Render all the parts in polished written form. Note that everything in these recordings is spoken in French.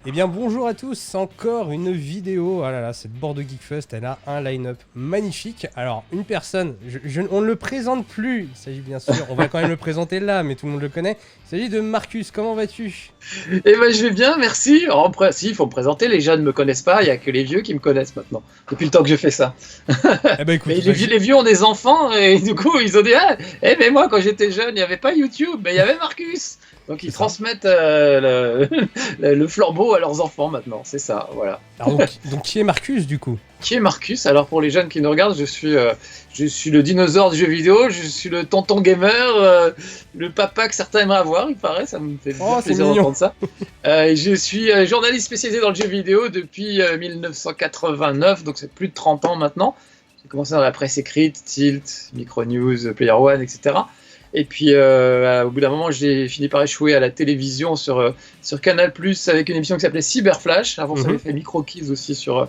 Eh bien bonjour à tous, encore une vidéo. Ah là là, cette Board Geekfest, elle a un line-up magnifique. Alors une personne, on ne le présente plus, il s'agit bien sûr, on va quand même le présenter là, mais tout le monde le connaît. Il s'agit de Marcus, comment vas-tu? Eh ben, je vais bien, merci. En principe, il faut me présenter. Les jeunes ne me connaissent pas. Il n'y a que les vieux qui me connaissent maintenant. Depuis le temps que je fais ça. Eh ben écoute, Mais les vieux ont des enfants et du coup, ils ont dit ah, mais moi, quand j'étais jeune, il n'y avait pas YouTube, mais il y avait Marcus. Donc, ils transmettent le flambeau à leurs enfants maintenant. C'est ça, voilà. Alors, donc qui est Marcus du coup? Qui est Marcus? Alors, pour les jeunes qui nous regardent, je suis le dinosaure du jeu vidéo. Je suis le tonton gamer, le papa que certains aimeraient avoir, il paraît. Ça me fait plaisir d'entendre ça. Je suis journaliste spécialisé dans le jeu vidéo depuis 1989, donc c'est plus de 30 ans maintenant. J'ai commencé dans la presse écrite, Tilt, Micronews, Player One, etc. Et puis, au bout d'un moment, j'ai fini par échouer à la télévision sur Canal+, avec une émission qui s'appelait Cyberflash. Avant, ça avait fait Micro-Kids aussi sur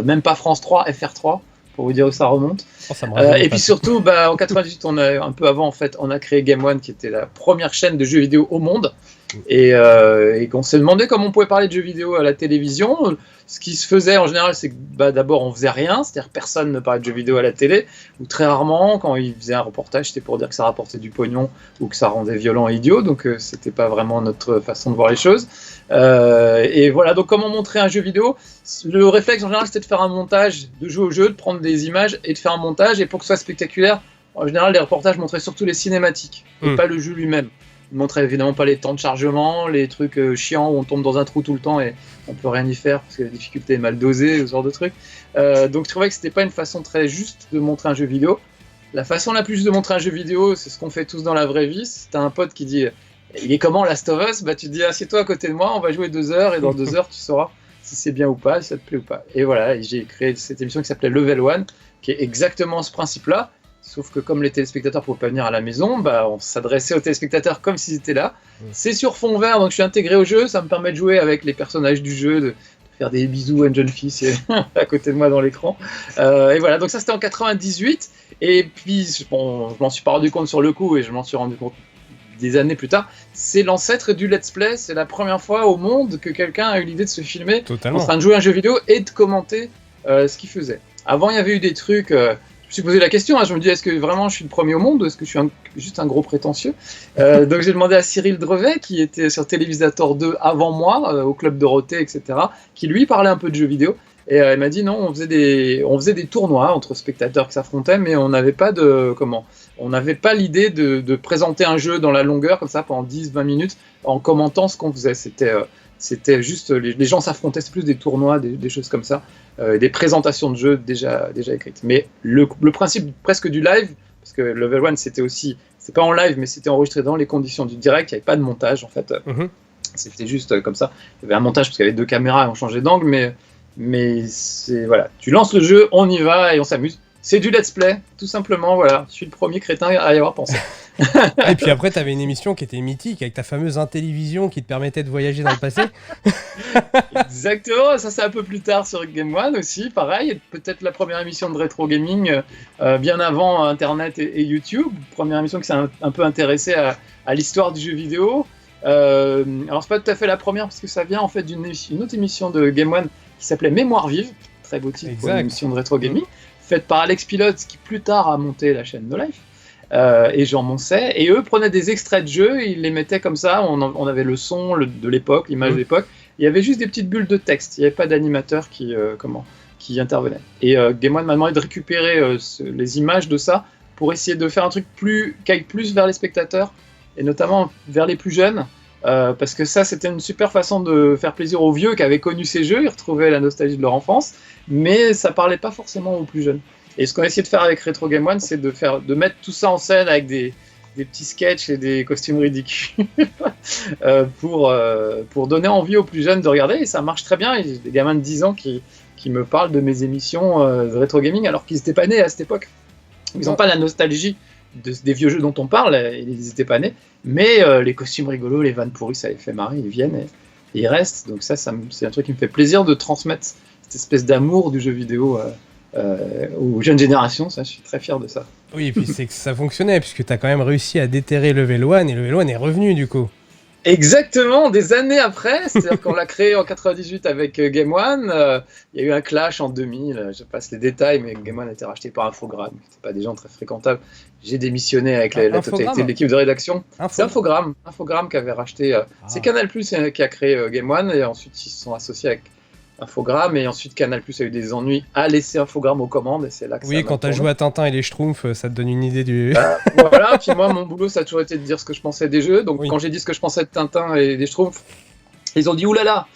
même pas France 3, FR3, pour vous dire où ça remonte. Oh, ça et puis surtout, en 98, un peu avant, en fait, on a créé Game One, qui était la première chaîne de jeux vidéo au monde. Et qu'on s'est demandé comment on pouvait parler de jeux vidéo à la télévision. Ce qui se faisait en général, c'est que d'abord on faisait rien, c'est-à-dire personne ne parlait de jeux vidéo à la télé, ou très rarement, quand ils faisaient un reportage, c'était pour dire que ça rapportait du pognon ou que ça rendait violent et idiot, donc c'était pas vraiment notre façon de voir les choses. Et voilà, donc comment montrer un jeu vidéo? Le réflexe en général, c'était de faire un montage, de jouer au jeu, de prendre des images et de faire un montage, et pour que ce soit spectaculaire, en général, les reportages montraient surtout les cinématiques, et pas le jeu lui-même. Il montrait évidemment pas les temps de chargement, les trucs chiants où on tombe dans un trou tout le temps et on peut rien y faire parce que la difficulté est mal dosée, ce genre de trucs. Donc je trouvais que c'était pas une façon très juste de montrer un jeu vidéo. La façon la plus juste de montrer un jeu vidéo, c'est ce qu'on fait tous dans la vraie vie. Si t'as un pote qui dit il est comment Last of Us, tu te dis assieds-toi à côté de moi, on va jouer 2 heures et dans 2 heures tu sauras si c'est bien ou pas, si ça te plaît ou pas. Et voilà, j'ai créé cette émission qui s'appelait Level One, qui est exactement ce principe-là. Sauf que comme les téléspectateurs ne pouvaient pas venir à la maison, on s'adressait aux téléspectateurs comme s'ils étaient là. C'est sur fond vert, donc je suis intégré au jeu, ça me permet de jouer avec les personnages du jeu, de faire des bisous à une jeune fille à côté de moi dans l'écran. Et voilà, donc ça c'était en 98, et puis je m'en suis pas rendu compte sur le coup, et je m'en suis rendu compte des années plus tard, c'est l'ancêtre du let's play, c'est la première fois au monde que quelqu'un a eu l'idée de se filmer en train de jouer à un jeu vidéo et de commenter ce qu'il faisait. Avant il y avait eu des trucs... Je me suis posé la question, je me dis est-ce que vraiment je suis le premier au monde ou est-ce que je suis juste un gros prétentieux donc j'ai demandé à Cyril Drevet, qui était sur Télévisateur 2 avant moi, au Club Dorothée, etc., qui lui parlait un peu de jeux vidéo. Et il m'a dit non, on faisait des tournois entre spectateurs qui s'affrontaient, mais on n'avait pas l'idée de présenter un jeu dans la longueur, comme ça, pendant 10-20 minutes, en commentant ce qu'on faisait. C'était juste, les gens s'affrontaient, c'est plus des tournois, des choses comme ça, des présentations de jeux déjà écrites. Mais le principe presque du live, parce que Level One c'était pas en live, mais c'était enregistré dans les conditions du direct, il n'y avait pas de montage en fait. C'était juste comme ça. Il y avait un montage parce qu'il y avait 2 caméras et on changeait d'angle, mais voilà, tu lances le jeu, on y va et on s'amuse. C'est du let's play, tout simplement, voilà. Je suis le premier crétin à y avoir pensé. Et puis après, tu avais une émission qui était mythique avec ta fameuse Intellivision qui te permettait de voyager dans le passé. Exactement, ça c'est un peu plus tard sur Game One aussi, pareil. Et peut-être la première émission de rétro gaming bien avant Internet et YouTube. Première émission qui s'est un peu intéressée à l'histoire du jeu vidéo. Alors c'est pas tout à fait la première parce que ça vient en fait d'une autre émission de Game One qui s'appelait Mémoire vive, très beau titre pour une émission de rétro gaming, faite par Alex Pilote qui plus tard a monté la chaîne No Life. Et Jean Moncet, et eux prenaient des extraits de jeux, ils les mettaient comme ça, on avait le son de l'époque, l'image de l'époque, il y avait juste des petites bulles de texte, il n'y avait pas d'animateur qui intervenait. Et Game One m'a demandé de récupérer les images de ça pour essayer de faire un truc qui aille plus vers les spectateurs, et notamment vers les plus jeunes, parce que ça c'était une super façon de faire plaisir aux vieux qui avaient connu ces jeux, ils retrouvaient la nostalgie de leur enfance, mais ça parlait pas forcément aux plus jeunes. Et ce qu'on a essayé de faire avec Retro Game One, c'est de mettre tout ça en scène avec des petits sketchs et des costumes ridicules pour donner envie aux plus jeunes de regarder. Et ça marche très bien. Il y a des gamins de 10 ans qui me parlent de mes émissions de rétro gaming alors qu'ils n'étaient pas nés à cette époque. Ils n'ont pas la nostalgie des vieux jeux dont on parle, ils n'étaient pas nés. Mais les costumes rigolos, les vannes pourries, ça les fait marrer, ils viennent et ils restent. Donc ça c'est un truc qui me fait plaisir de transmettre cette espèce d'amour du jeu vidéo aux jeunes générations, ça, je suis très fier de ça. Oui, et puis c'est que ça fonctionnait, puisque tu as quand même réussi à déterrer Level One, et Level One est revenu du coup. Exactement, des années après, c'est-à-dire qu'on l'a créé en 98 avec Game One, il y a eu un clash en 2000, je passe les détails, mais Game One a été racheté par Infogrames, qui n'étaient pas des gens très fréquentables. J'ai démissionné avec la totalité de l'équipe de rédaction. C'est Infogrames qui avait racheté, c'est Canal+, qui a créé Game One, et ensuite ils se sont associés avec Infogrames, et ensuite Canal+ a eu des ennuis à laisser Infogrames aux commandes, et c'est là que oui, quand t'as joué à Tintin et les Schtroumpfs, ça te donne une idée du... voilà, puis moi, mon boulot, ça a toujours été de dire ce que je pensais des jeux, donc quand j'ai dit ce que je pensais de Tintin et des Schtroumpfs, ils ont dit « Oulala,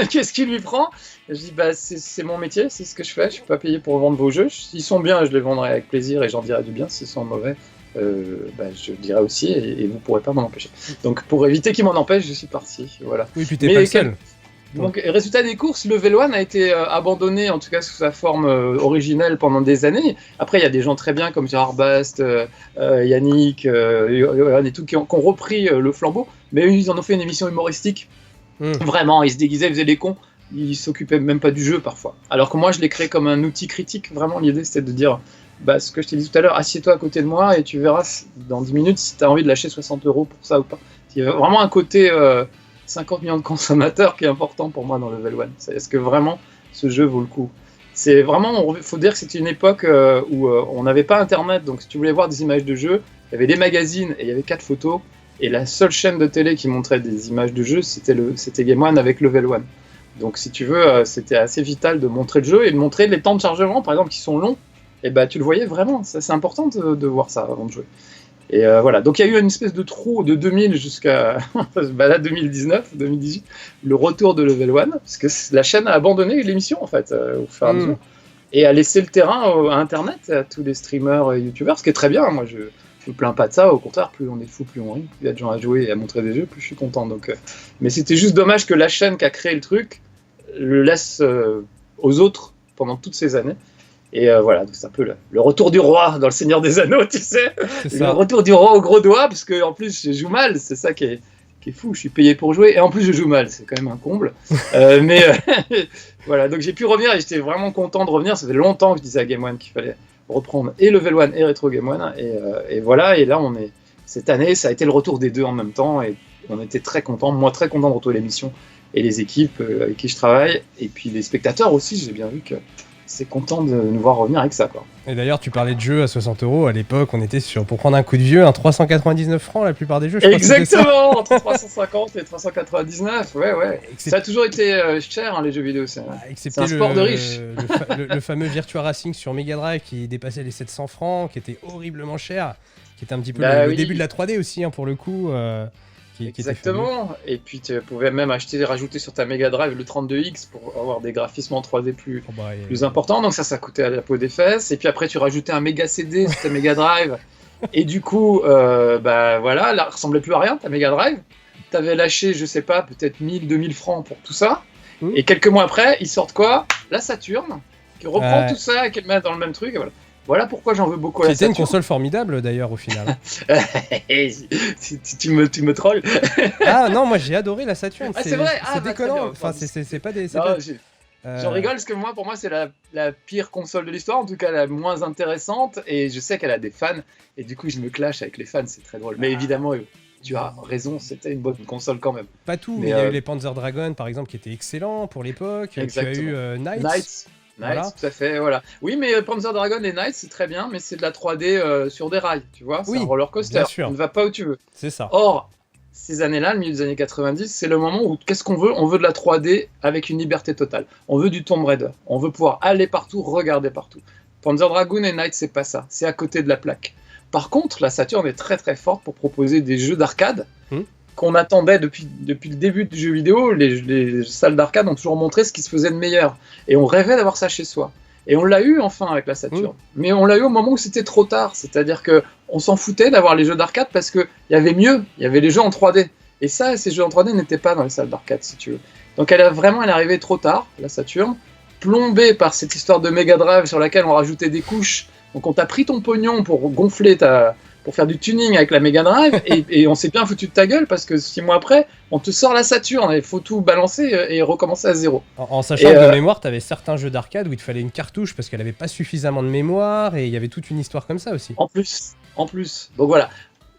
qu'est-ce qui lui prend ?» Je dis « c'est mon métier, c'est ce que je fais, je suis pas payé pour vendre vos jeux, s'ils sont bien, je les vendrai avec plaisir et j'en dirai du bien, s'ils sont mauvais, je dirai aussi et vous pourrez pas m'en empêcher. » Donc pour éviter qu'ils m'en empêchent, je suis parti, voilà. Oui, puis t'es pas le seul. Donc, résultat des courses, Level One a été abandonné, en tout cas sous sa forme originelle, pendant des années. Après, il y a des gens très bien comme Gérard Bast, Yannick, et tout, qui ont repris le flambeau, mais eux, ils en ont fait une émission humoristique. Vraiment, ils se déguisaient, ils faisaient les cons, ils s'occupaient même pas du jeu parfois. Alors que moi, je l'ai créé comme un outil critique. Vraiment, l'idée, c'était de dire, ce que je t'ai dit tout à l'heure, assieds-toi à côté de moi et tu verras dans 10 minutes si tu as envie de lâcher 60 € pour ça ou pas. Il y a vraiment un côté... 50 millions de consommateurs qui est important pour moi dans Level One. Est-ce que vraiment ce jeu vaut le coup? C'est vraiment, il faut dire que c'était une époque où on n'avait pas internet, donc si tu voulais voir des images de jeux, il y avait des magazines et il y avait 4 photos, et la seule chaîne de télé qui montrait des images de jeux, c'était Game One avec Level One. Donc si tu veux, c'était assez vital de montrer le jeu et de montrer les temps de chargement, par exemple, qui sont longs, et tu le voyais vraiment, c'est important de voir ça avant de jouer. Et voilà, donc il y a eu une espèce de trou de 2000 jusqu'à là 2019, 2018, le retour de Level One, parce que la chaîne a abandonné l'émission en fait, au fur et à mesure, et a laissé le terrain à Internet, à tous les streamers et youtubeurs, ce qui est très bien, moi je me plains pas de ça, au contraire, plus on est fou, plus on rit, plus il y a de gens à jouer et à montrer des jeux, plus je suis content. Donc, mais c'était juste dommage que la chaîne qui a créé le truc le laisse aux autres pendant toutes ces années. Et voilà, c'est un peu le retour du roi dans Le Seigneur des Anneaux, tu sais. Le retour du roi au gros doigt, parce que en plus je joue mal, c'est ça qui est fou, je suis payé pour jouer, et en plus je joue mal, c'est quand même un comble. Mais voilà, donc j'ai pu revenir et j'étais vraiment content de revenir, ça fait longtemps que je disais à Game One qu'il fallait reprendre et Level One et Retro Game One, et voilà, et là cette année, ça a été le retour des deux en même temps, et on était très contents, moi très content de retrouver l'émission, et les équipes avec qui je travaille, et puis les spectateurs aussi, j'ai bien vu que c'est content de nous voir revenir avec ça, quoi. Et d'ailleurs, tu parlais de jeux à 60 €. À l'époque, on était pour prendre un coup de vieux, 399 francs la plupart des jeux. Exactement, entre 350 et 399, ouais. Ça a toujours été cher, les jeux vidéo. C'est un sport de riche. Le fameux Virtua Racing sur Mega Drive qui dépassait les 700 francs, qui était horriblement cher, qui était un petit peu le début de la 3D aussi, pour le coup. Exactement, et puis tu pouvais même rajouter sur ta Mega Drive le 32X pour avoir des graphismes en 3D plus importants, donc ça coûtait à la peau des fesses, et puis après tu rajoutais un méga CD sur ta Mega Drive, et du coup, voilà, elle ressemblait plus à rien, ta Mega Drive, t'avais lâché, je sais pas, peut-être 1000, 2000 francs pour tout ça, et quelques mois après, ils sortent quoi? La Saturn, qui reprend tout ça et qui le met dans le même truc, et voilà. Voilà pourquoi j'en veux beaucoup à la Saturn. C'était une console formidable d'ailleurs au final. tu me trolls. Ah non, moi j'ai adoré la Saturn. C'est vrai. C'est déconnant. Enfin, c'est pas des. J'en rigole parce que pour moi c'est la pire console de l'histoire, en tout cas la moins intéressante, et je sais qu'elle a des fans, et du coup je me clash avec les fans, c'est très drôle. Mais évidemment, tu as raison, c'était une bonne console quand même. Pas tout, mais il y a eu les Panzer Dragon par exemple qui étaient excellents pour l'époque. Exactement. Tu as eu Knights. Voilà. Tout à fait, voilà. Oui, mais Panzer Dragon et Knights, c'est très bien, mais c'est de la 3D sur des rails, tu vois, c'est un roller coaster, on ne va pas où tu veux. C'est ça. Or, ces années-là, le milieu des années 90, c'est le moment où, qu'est-ce qu'on veut? On veut de la 3D avec une liberté totale. On veut du Tomb Raider, on veut pouvoir aller partout, regarder partout. Panzer Dragon et Knights, c'est pas ça, c'est à côté de la plaque. Par contre, la Saturn est très très forte pour proposer des jeux d'arcade, qu'on attendait depuis le début du jeu vidéo. Les salles d'arcade ont toujours montré ce qui se faisait de meilleur. Et on rêvait d'avoir ça chez soi. Et on l'a eu enfin avec la Saturn. Mais on l'a eu au moment où c'était trop tard. C'est-à-dire qu'on s'en foutait d'avoir les jeux d'arcade parce qu'il y avait mieux. Il y avait les jeux en 3D. Et ça, ces jeux en 3D n'étaient pas dans les salles d'arcade, si tu veux. Donc elle est arrivée trop tard, la Saturn, plombée par cette histoire de Mega Drive sur laquelle on rajoutait des couches. Donc on t'a pris ton pognon pour gonfler pour faire du tuning avec la Mega Drive, et on s'est bien foutu de ta gueule parce que 6 mois après, on te sort la Saturn, il faut tout balancer et recommencer à zéro. En sachant que de mémoire, tu avais certains jeux d'arcade où il te fallait une cartouche parce qu'elle avait pas suffisamment de mémoire, et il y avait toute une histoire comme ça aussi. En plus. Donc voilà.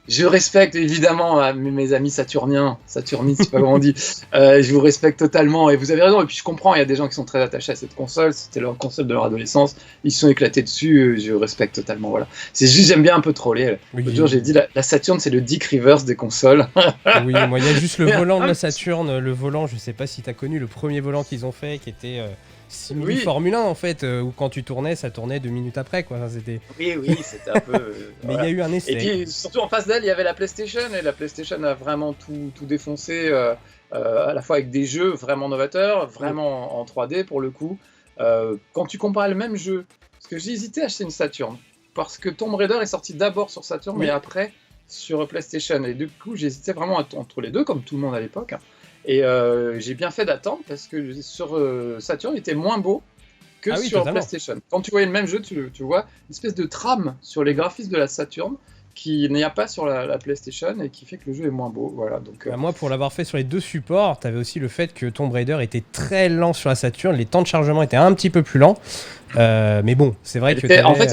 Je respecte évidemment mes amis saturniens, saturnistes, je sais pas comment on dit. Je vous respecte totalement et vous avez raison. Et puis je comprends, il y a des gens qui sont très attachés à cette console. C'était leur console de leur adolescence. Ils se sont éclatés dessus. Je respecte totalement. Voilà. C'est juste, j'aime bien un peu troller. L'autre jour, j'ai dit la Saturn, c'est le Dick Rivers des consoles. Oui, moi, il y a juste le volant de la Saturn. Le volant, je sais pas si t'as connu le premier volant qu'ils ont fait, qui était simili Formule 1 en fait, où quand tu tournais, ça tournait 2 minutes après, quoi. Enfin, c'était... Oui, c'était un peu. Mais il y a eu un essai. Et puis surtout en face d'elle, il y avait la PlayStation, et la PlayStation a vraiment tout défoncé, à la fois avec des jeux vraiment novateurs, vraiment en 3D pour le coup. Quand tu compares le même jeu, parce que j'ai hésité à acheter une Saturn, parce que Tomb Raider est sorti d'abord sur Saturn, mais après sur PlayStation, et du coup j'hésitais vraiment entre les deux, comme tout le monde à l'époque. Et j'ai bien fait d'attendre parce que sur Saturn, il était moins beau que sur PlayStation. Quand tu voyais le même jeu, tu vois une espèce de trame sur les graphismes de la Saturn qui n'y a pas sur la PlayStation et qui fait que le jeu est moins beau. Voilà, donc, moi, pour l'avoir fait sur les deux supports, t'avais aussi le fait que Tomb Raider était très lent sur la Saturn, les temps de chargement étaient un petit peu plus lents. Mais bon, c'est vrai que en fait,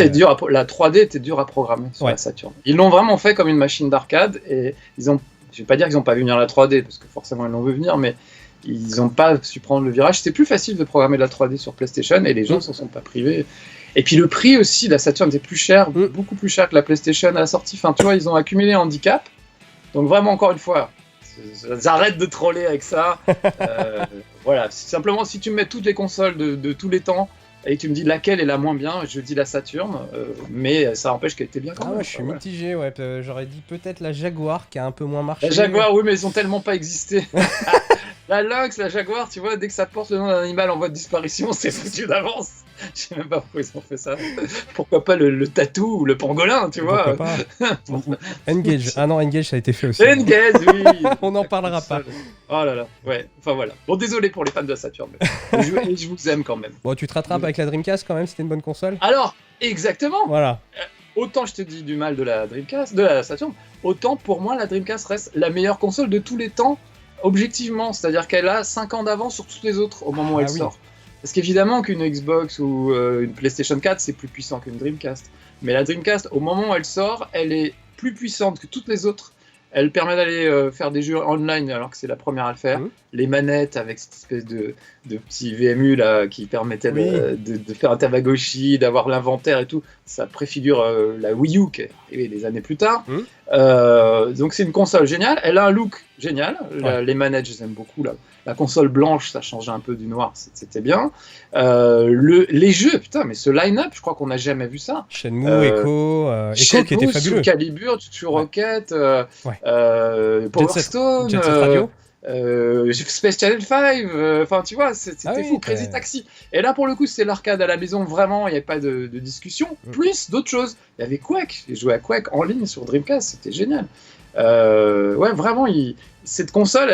la 3D était dure à programmer sur la Saturn. Ils l'ont vraiment fait comme une machine d'arcade et ils ont. Je vais pas dire qu'ils n'ont pas vu venir la 3D, parce que forcément ils l'ont vu venir, mais ils n'ont pas su prendre le virage. C'était plus facile de programmer de la 3D sur PlayStation, et les gens ne s'en sont pas privés. Et puis le prix aussi, la Saturn était plus cher, beaucoup plus cher que la PlayStation à la sortie. Enfin, tu vois, ils ont accumulé un handicap. Donc vraiment, encore une fois, j'arrête de troller avec ça. Voilà, simplement, si tu me mets toutes les consoles de tous les temps, et tu me dis laquelle est la moins bien, je dis la Saturn, mais ça empêche qu'elle était bien quand même. Moi je suis mitigé, ouais. J'aurais dit peut-être la Jaguar qui a un peu moins marché. La Jaguar, oui, mais ils ont tellement pas existé. La Lynx, la Jaguar, tu vois, dès que ça porte le nom d'un animal en voie de disparition, c'est foutu d'avance. Je sais même pas pourquoi ils ont fait ça. Pourquoi pas le tatou ou le pangolin, tu vois. Pourquoi pas. Engage. Ah non, Engage, ça a été fait aussi. Engage, oui. On n'en parlera pas. Oh là là, ouais. Enfin voilà. Bon, désolé pour les fans de la Saturn, mais je vous aime quand même. Bon, tu te rattrapes avec la Dreamcast quand même, c'était une bonne console. Alors, exactement. Voilà. Autant je te dis du mal de la Dreamcast, de la Saturn, autant pour moi la Dreamcast reste la meilleure console de tous les temps, objectivement. C'est-à-dire qu'elle a 5 ans d'avance sur toutes les autres au moment où elle sort. Parce qu'évidemment qu'une Xbox ou une PlayStation 4, c'est plus puissant qu'une Dreamcast. Mais la Dreamcast, au moment où elle sort, elle est plus puissante que toutes les autres. Elle permet d'aller faire des jeux online alors que c'est la première à le faire. Les manettes avec cette espèce de petit VMU là, qui permettait de faire un Tamagotchi, d'avoir l'inventaire et tout. Ça préfigure la Wii U qui est arrivée des années plus tard. Donc c'est une console géniale. Elle a un look génial. Les manettes, je les aime beaucoup. La console blanche, ça changeait un peu du noir, c'était bien. Les jeux, putain, mais ce line-up, je crois qu'on n'a jamais vu ça. Shenmue, Echo qui était fabuleux. Soul Calibur, Tutu Rocket, Power Stone, Jet Set Radio. Space Channel 5, enfin tu vois, c'était fou, Crazy Taxi. Et là pour le coup c'était l'arcade à la maison, vraiment, il n'y avait pas de discussion, plus d'autres choses. Il y avait Quake, j'ai joué à Quake en ligne sur Dreamcast, c'était génial. Ouais, vraiment, cette console,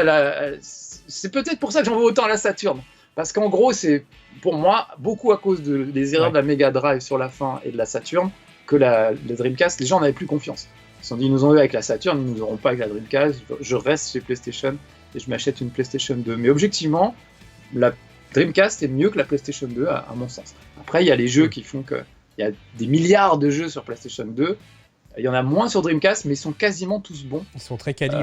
c'est peut-être pour ça que j'en veux autant à la Saturn. Parce qu'en gros, c'est pour moi beaucoup à cause des erreurs de la Mega Drive sur la fin et de la Saturn que la Dreamcast, les gens n'avaient plus confiance. Ils se sont dit, ils nous ont eu avec la Saturn, ils nous auront pas avec la Dreamcast. Je reste chez PlayStation et je m'achète une PlayStation 2. Mais objectivement, la Dreamcast est mieux que la PlayStation 2 à mon sens. Après, il y a les jeux qui font que il y a des milliards de jeux sur PlayStation 2. Il y en a moins sur Dreamcast, mais ils sont quasiment tous bons. Ils sont très quali.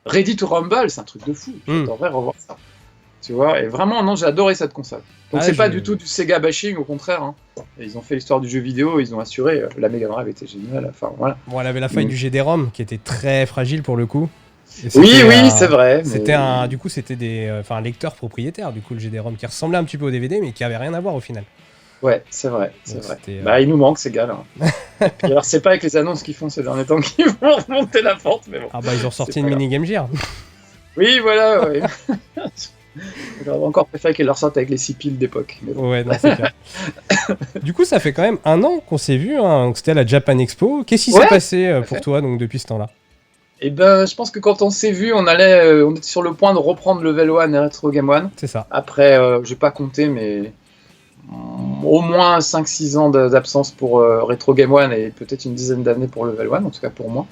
Ready to Rumble, c'est un truc de fou. Je devrais revoir ça. Tu vois, et vraiment, non, j'ai adoré cette console. Donc c'est pas du tout du Sega bashing, au contraire. Hein. Ils ont fait l'histoire du jeu vidéo, ils ont assuré. La Mega Drive était géniale. Enfin voilà. Bon, elle avait la faille du GD-ROM qui était très fragile pour le coup. Oui, c'est vrai. C'était du coup, c'était un lecteur propriétaire, du coup, le GD-ROM qui ressemblait un petit peu au DVD, mais qui avait rien à voir au final. Ouais, c'est vrai. Il nous manque ces gars-là. Puis alors, c'est pas avec les annonces qu'ils font ces derniers temps qu'ils vont remonter la pente, mais bon. Ah bah, ils ont sorti une mini Game Gear. Oui, voilà, ouais. J'aurais encore préféré qu'ils leur sortent avec les 6 piles d'époque. Bon. Ouais, non, c'est clair. Du coup, ça fait quand même 1 an qu'on s'est vu, hein, donc c'était à la Japan Expo. Qu'est-ce qui s'est passé pour toi donc, depuis ce temps-là ? Eh ben, je pense que quand on s'est vu, on était sur le point de reprendre Level 1 et Retro Game 1. C'est ça. Après, j'ai pas compté, mais au moins 5-6 ans d'absence pour Retro Game 1 et peut-être une dizaine d'années pour Level 1, en tout cas pour moi.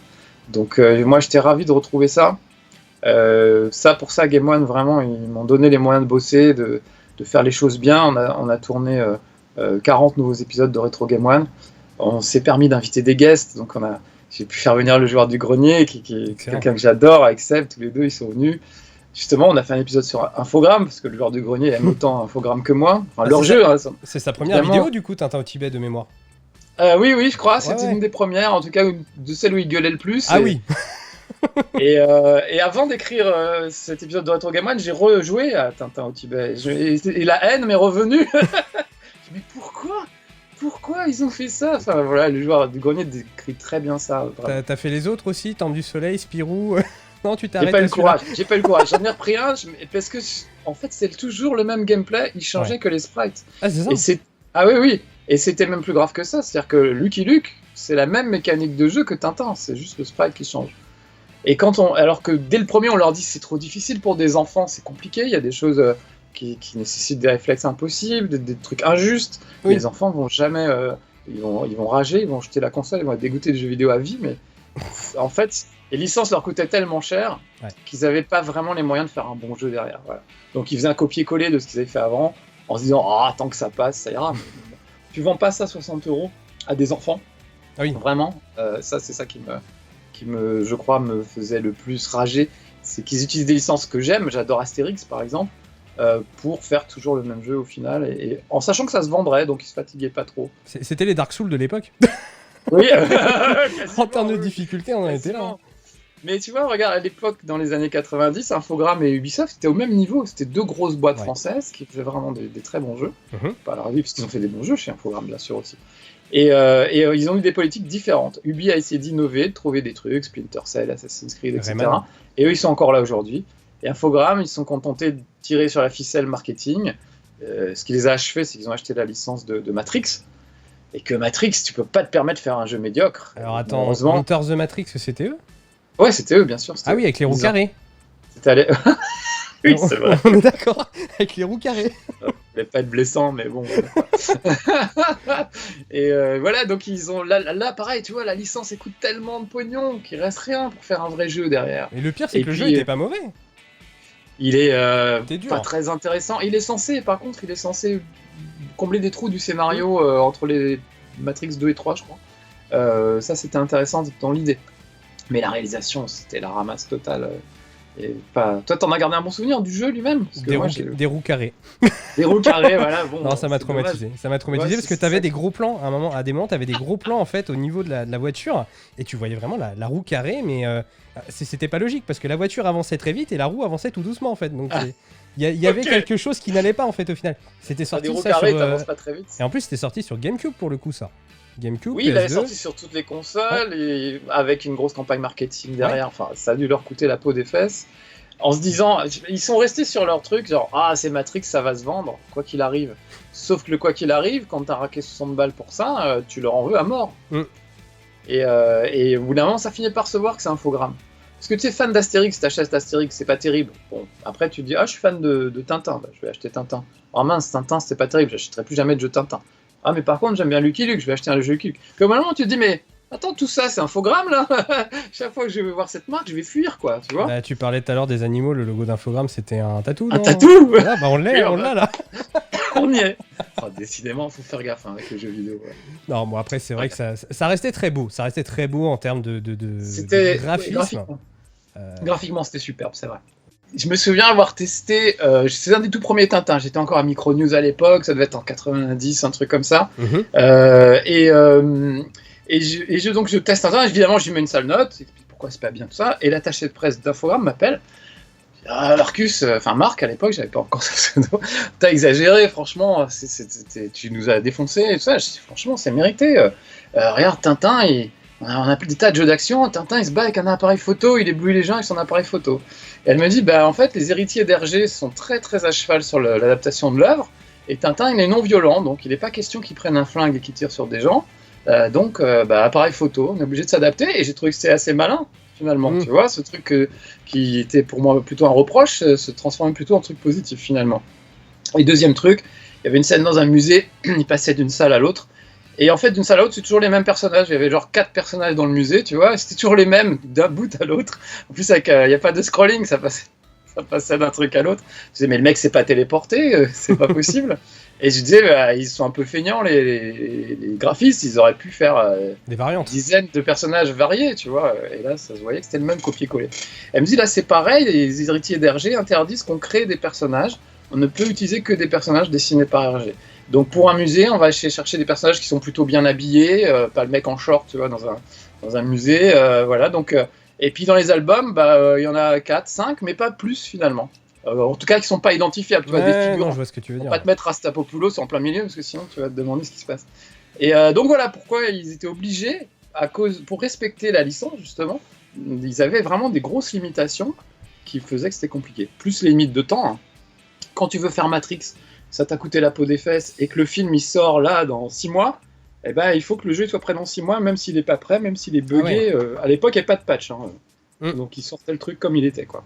Donc moi, j'étais ravi de retrouver ça. Pour ça, Game 1, vraiment, ils m'ont donné les moyens de bosser, de faire les choses bien. On a tourné 40 nouveaux épisodes de Retro Game 1. On s'est permis d'inviter des guests, donc j'ai pu faire venir le joueur du grenier, qui est quelqu'un que j'adore, avec Seb, tous les deux, ils sont venus. Justement, on a fait un épisode sur Infogrames, parce que le joueur du grenier aime autant Infogrames que moi. Enfin, leur jeu. C'est sa première vidéo, du coup, Tintin au Tibet, de mémoire. Oui, je crois. C'était une des premières, en tout cas, de celles où il gueulait le plus. Ah oui. Et avant d'écrire cet épisode de Retro Game One, j'ai rejoué à Tintin au Tibet. Et la haine m'est revenue. Mais pourquoi ils ont fait ça? Enfin voilà, le joueur du grenier décrit très bien ça. T'as fait les autres aussi, Temple du Soleil, Spirou. Non, tu t'arrêtes. J'ai pas eu le courage. J'en ai repris un parce que en fait c'est toujours le même gameplay. Il changeait que les sprites. Ah c'est ça. Ah oui. Et c'était même plus grave que ça. C'est-à-dire que Lucky Luke, c'est la même mécanique de jeu que Tintin. C'est juste le sprite qui change. Et alors que dès le premier, on leur dit c'est trop difficile pour des enfants, c'est compliqué. Il y a des choses qui nécessitent des réflexes impossibles, des trucs injustes. Oui. Les enfants vont jamais, ils vont rager, ils vont jeter la console, ils vont être dégoûtés des jeux vidéo à vie. Mais en fait, les licences leur coûtaient tellement cher qu'ils n'avaient pas vraiment les moyens de faire un bon jeu derrière. Voilà. Donc ils faisaient un copier-coller de ce qu'ils avaient fait avant, en se disant tant que ça passe, ça ira. Mais, tu vends pas ça 60 € à des enfants. Oui. Vraiment, ça c'est ça qui je crois, me faisait le plus rager. C'est qu'ils utilisent des licences que j'aime. J'adore Astérix par exemple. Pour faire toujours le même jeu au final, et en sachant que ça se vendrait, donc ils se fatiguaient pas trop. C'était les Dark Souls de l'époque. Oui. En termes de difficulté, on en était là. Mais tu vois, regarde, à l'époque, dans les années 90, Infogrames et Ubisoft étaient au même niveau. C'était deux grosses boîtes françaises qui faisaient vraiment des très bons jeux. Pas à leur avis, parce qu'ils ont fait des bons jeux chez Infogrames, bien sûr aussi. Et ils ont eu des politiques différentes. Ubi a essayé d'innover, de trouver des trucs, Splinter Cell, Assassin's Creed, etc. Rayman. Et eux, ils sont encore là aujourd'hui. Et Infogrames, ils se sont contentés de tirer sur la ficelle marketing. Ce qui les a achevés, c'est qu'ils ont acheté la licence de Matrix. Et que Matrix, tu peux pas te permettre de faire un jeu médiocre. Alors attends, Hunter the Matrix, c'était eux? Ouais, c'était eux, bien sûr. Ah oui, avec les roues carrées. C'était oui, c'est vrai. On est d'accord, avec les roues carrées. Ça va pas être blessant, mais bon. Et voilà, donc ils ont là, pareil, tu vois, la licence coûte tellement de pognon qu'il reste rien pour faire un vrai jeu derrière. Et le pire, c'est que le jeu était pas mauvais. Il est pas très intéressant. Il est censé combler des trous du scénario entre les Matrix 2 et 3, je crois. Ça, c'était intéressant dans l'idée. Mais la réalisation, c'était la ramasse totale. Et pas... Toi, t'en as gardé un bon souvenir du jeu lui-même? Des roues carrées. Des roues carrées, voilà. Bon, non, ça m'a traumatisé. Ça m'a traumatisé parce que t'avais des gros plans. À des moments, t'avais des gros plans en fait au niveau de la voiture et tu voyais vraiment la roue carrée, mais c'était pas logique parce que la voiture avançait très vite et la roue avançait tout doucement en fait. Donc il y avait quelque chose qui n'allait pas en fait au final. C'était sorti des roues ça carrées, sur. t'avances pas très vite. Et en plus, c'était sorti sur GameCube pour le coup, ça. GameCube, oui, PS2. il avait sorti sur toutes les consoles et avec une grosse campagne marketing derrière. Ouais. Enfin, ça a dû leur coûter la peau des fesses. En se disant, ils sont restés sur leur truc, genre c'est Matrix, ça va se vendre, quoi qu'il arrive. Sauf que le quoi qu'il arrive, quand t'as raqué 60 balles pour ça, tu leur en veux à mort. Et au bout d'un moment, ça finit par se voir que c'est Infogrames. Parce que tu es fan d'Astérix, t'achètes Astérix, c'est pas terrible. Bon, après tu te dis, je suis fan de Tintin, je vais acheter Tintin. Oh mince, Tintin, c'était pas terrible, j'achèterai plus jamais de jeu Tintin. Ah mais par contre, j'aime bien Lucky Luke, je vais acheter un jeu Lucky Luke. Puis au moment tu te dis, mais attends, tout ça, c'est Infogrames là. Chaque fois que je vais voir cette marque, je vais fuir, quoi, tu vois. Bah, tu parlais tout à l'heure des animaux, le logo d'Infogrames, c'était un tatou, non? Un tatou. Ah, bah on l'a là. On y est. Décidément, faut faire gaffe avec les jeux vidéo. Ouais. Non, bon après, c'est vrai que ça restait très beau. Ça restait très beau en termes de graphisme. Graphiquement, c'était superbe, c'est vrai. Je me souviens avoir testé, c'est un des tout premiers Tintin, j'étais encore à Micronews à l'époque, ça devait être en 90, un truc comme ça. Donc je teste Tintin, évidemment je lui mets une sale note, j'explique pourquoi c'est pas bien tout ça, et l'attaché de presse d'Infogrames m'appelle. Marcus, Marc à l'époque, j'avais pas encore ce pseudo, t'as exagéré, franchement, tu nous as défoncé et tout ça. Je dis, franchement, c'est mérité. Regarde, Tintin, on a des tas de jeux d'action, Tintin il se bat avec un appareil photo, il éblouit les gens avec son appareil photo. Et elle me dit, en fait, les héritiers d'Hergé sont très très à cheval sur l'adaptation de l'œuvre, et Tintin il est non violent, donc il n'est pas question qu'il prenne un flingue et qu'il tire sur des gens. Donc, appareil photo, on est obligé de s'adapter, et j'ai trouvé que c'était assez malin. Finalement, tu vois, ce truc qui était pour moi plutôt un reproche se transforme plutôt en truc positif finalement. Et deuxième truc, il y avait une scène dans un musée, il passait d'une salle à l'autre, et en fait d'une salle à l'autre c'est toujours les mêmes personnages, il y avait genre 4 personnages dans le musée, tu vois, c'était toujours les mêmes d'un bout à l'autre, en plus il n'y a pas de scrolling, ça ça passait d'un truc à l'autre. Je disais, mais le mec s'est pas téléporté, c'est pas possible. Et je disais, bah, ils sont un peu feignants, les graphistes, ils auraient pu faire des variantes. Dizaines de personnages variés, tu vois. Et là, ça se voyait que c'était le même copier-coller. Elle me dit, là, c'est pareil, les héritiers d'Hergé interdisent qu'on crée des personnages. On ne peut utiliser que des personnages dessinés par Hergé. Donc, pour un musée, on va chercher des personnages qui sont plutôt bien habillés, pas le mec en short, tu vois, dans un musée. Voilà, donc... et puis, dans les albums, il y en a 4, 5, mais pas plus, finalement. En tout cas, qui sont pas identifiables, tu vois, des figures. Non, je vois ce que tu veux dire. Pas te mettre Rastapopoulos en plein milieu, parce que sinon tu vas te demander ce qui se passe. Et donc voilà pourquoi ils étaient obligés, pour respecter la licence justement, ils avaient vraiment des grosses limitations qui faisaient que c'était compliqué. Plus les limites de temps. Hein. Quand tu veux faire Matrix, ça t'a coûté la peau des fesses, et que le film il sort là dans 6 mois, eh ben, il faut que le jeu soit prêt dans 6 mois, même s'il n'est pas prêt, même s'il est buggé. Ah ouais. À l'époque, il n'y avait pas de patch. Hein. Donc ils sortaient le truc comme il était, quoi.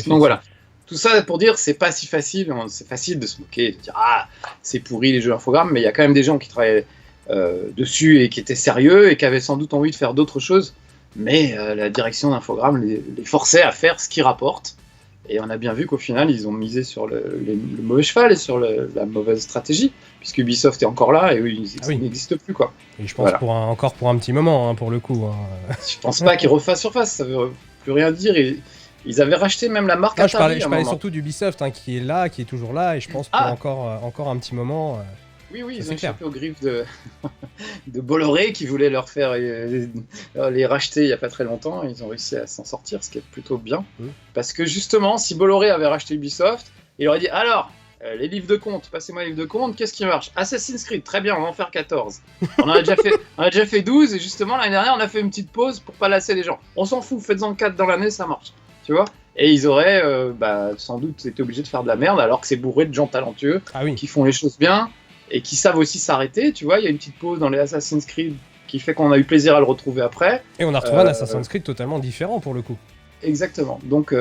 Donc voilà. Tout ça pour dire, c'est pas si facile. C'est facile de se moquer, de dire ah c'est pourri les jeux infogrammes, mais il y a quand même des gens qui travaillaient dessus et qui étaient sérieux et qui avaient sans doute envie de faire d'autres choses. Mais la direction d'Infogrames les forçait à faire ce qu'ils rapportent. Et on a bien vu qu'au final, ils ont misé sur le mauvais cheval et sur la mauvaise stratégie, puisque Ubisoft est encore là et eux, ils n'existent plus, quoi. Et je pense encore pour un petit moment, hein, pour le coup. Hein. Je pense pas qu'ils refassent surface, ça veut plus rien dire. Ils avaient racheté même la marque Atari. Je parlais surtout d'Ubisoft, hein, qui est là, qui est toujours là, et je pense pour encore un petit moment. Oui, ils ont échappé aux griffes de Bolloré qui voulait leur faire les racheter il n'y a pas très longtemps. Ils ont réussi à s'en sortir, ce qui est plutôt bien. Parce que justement, si Bolloré avait racheté Ubisoft, il aurait dit alors, les livres de compte, passez-moi les livres de compte, qu'est-ce qui marche? Assassin's Creed, très bien, on va en faire 14. On a déjà fait 12, et justement, l'année dernière, on a fait une petite pause pour pas lasser les gens. On s'en fout, faites-en 4 dans l'année, ça marche. Tu vois? Et ils auraient sans doute été obligés de faire de la merde, alors que c'est bourré de gens talentueux qui font les choses bien et qui savent aussi s'arrêter. Tu vois, il y a une petite pause dans les Assassin's Creed qui fait qu'on a eu plaisir à le retrouver après. Et on a retrouvé un Assassin's Creed totalement différent pour le coup. Exactement. Donc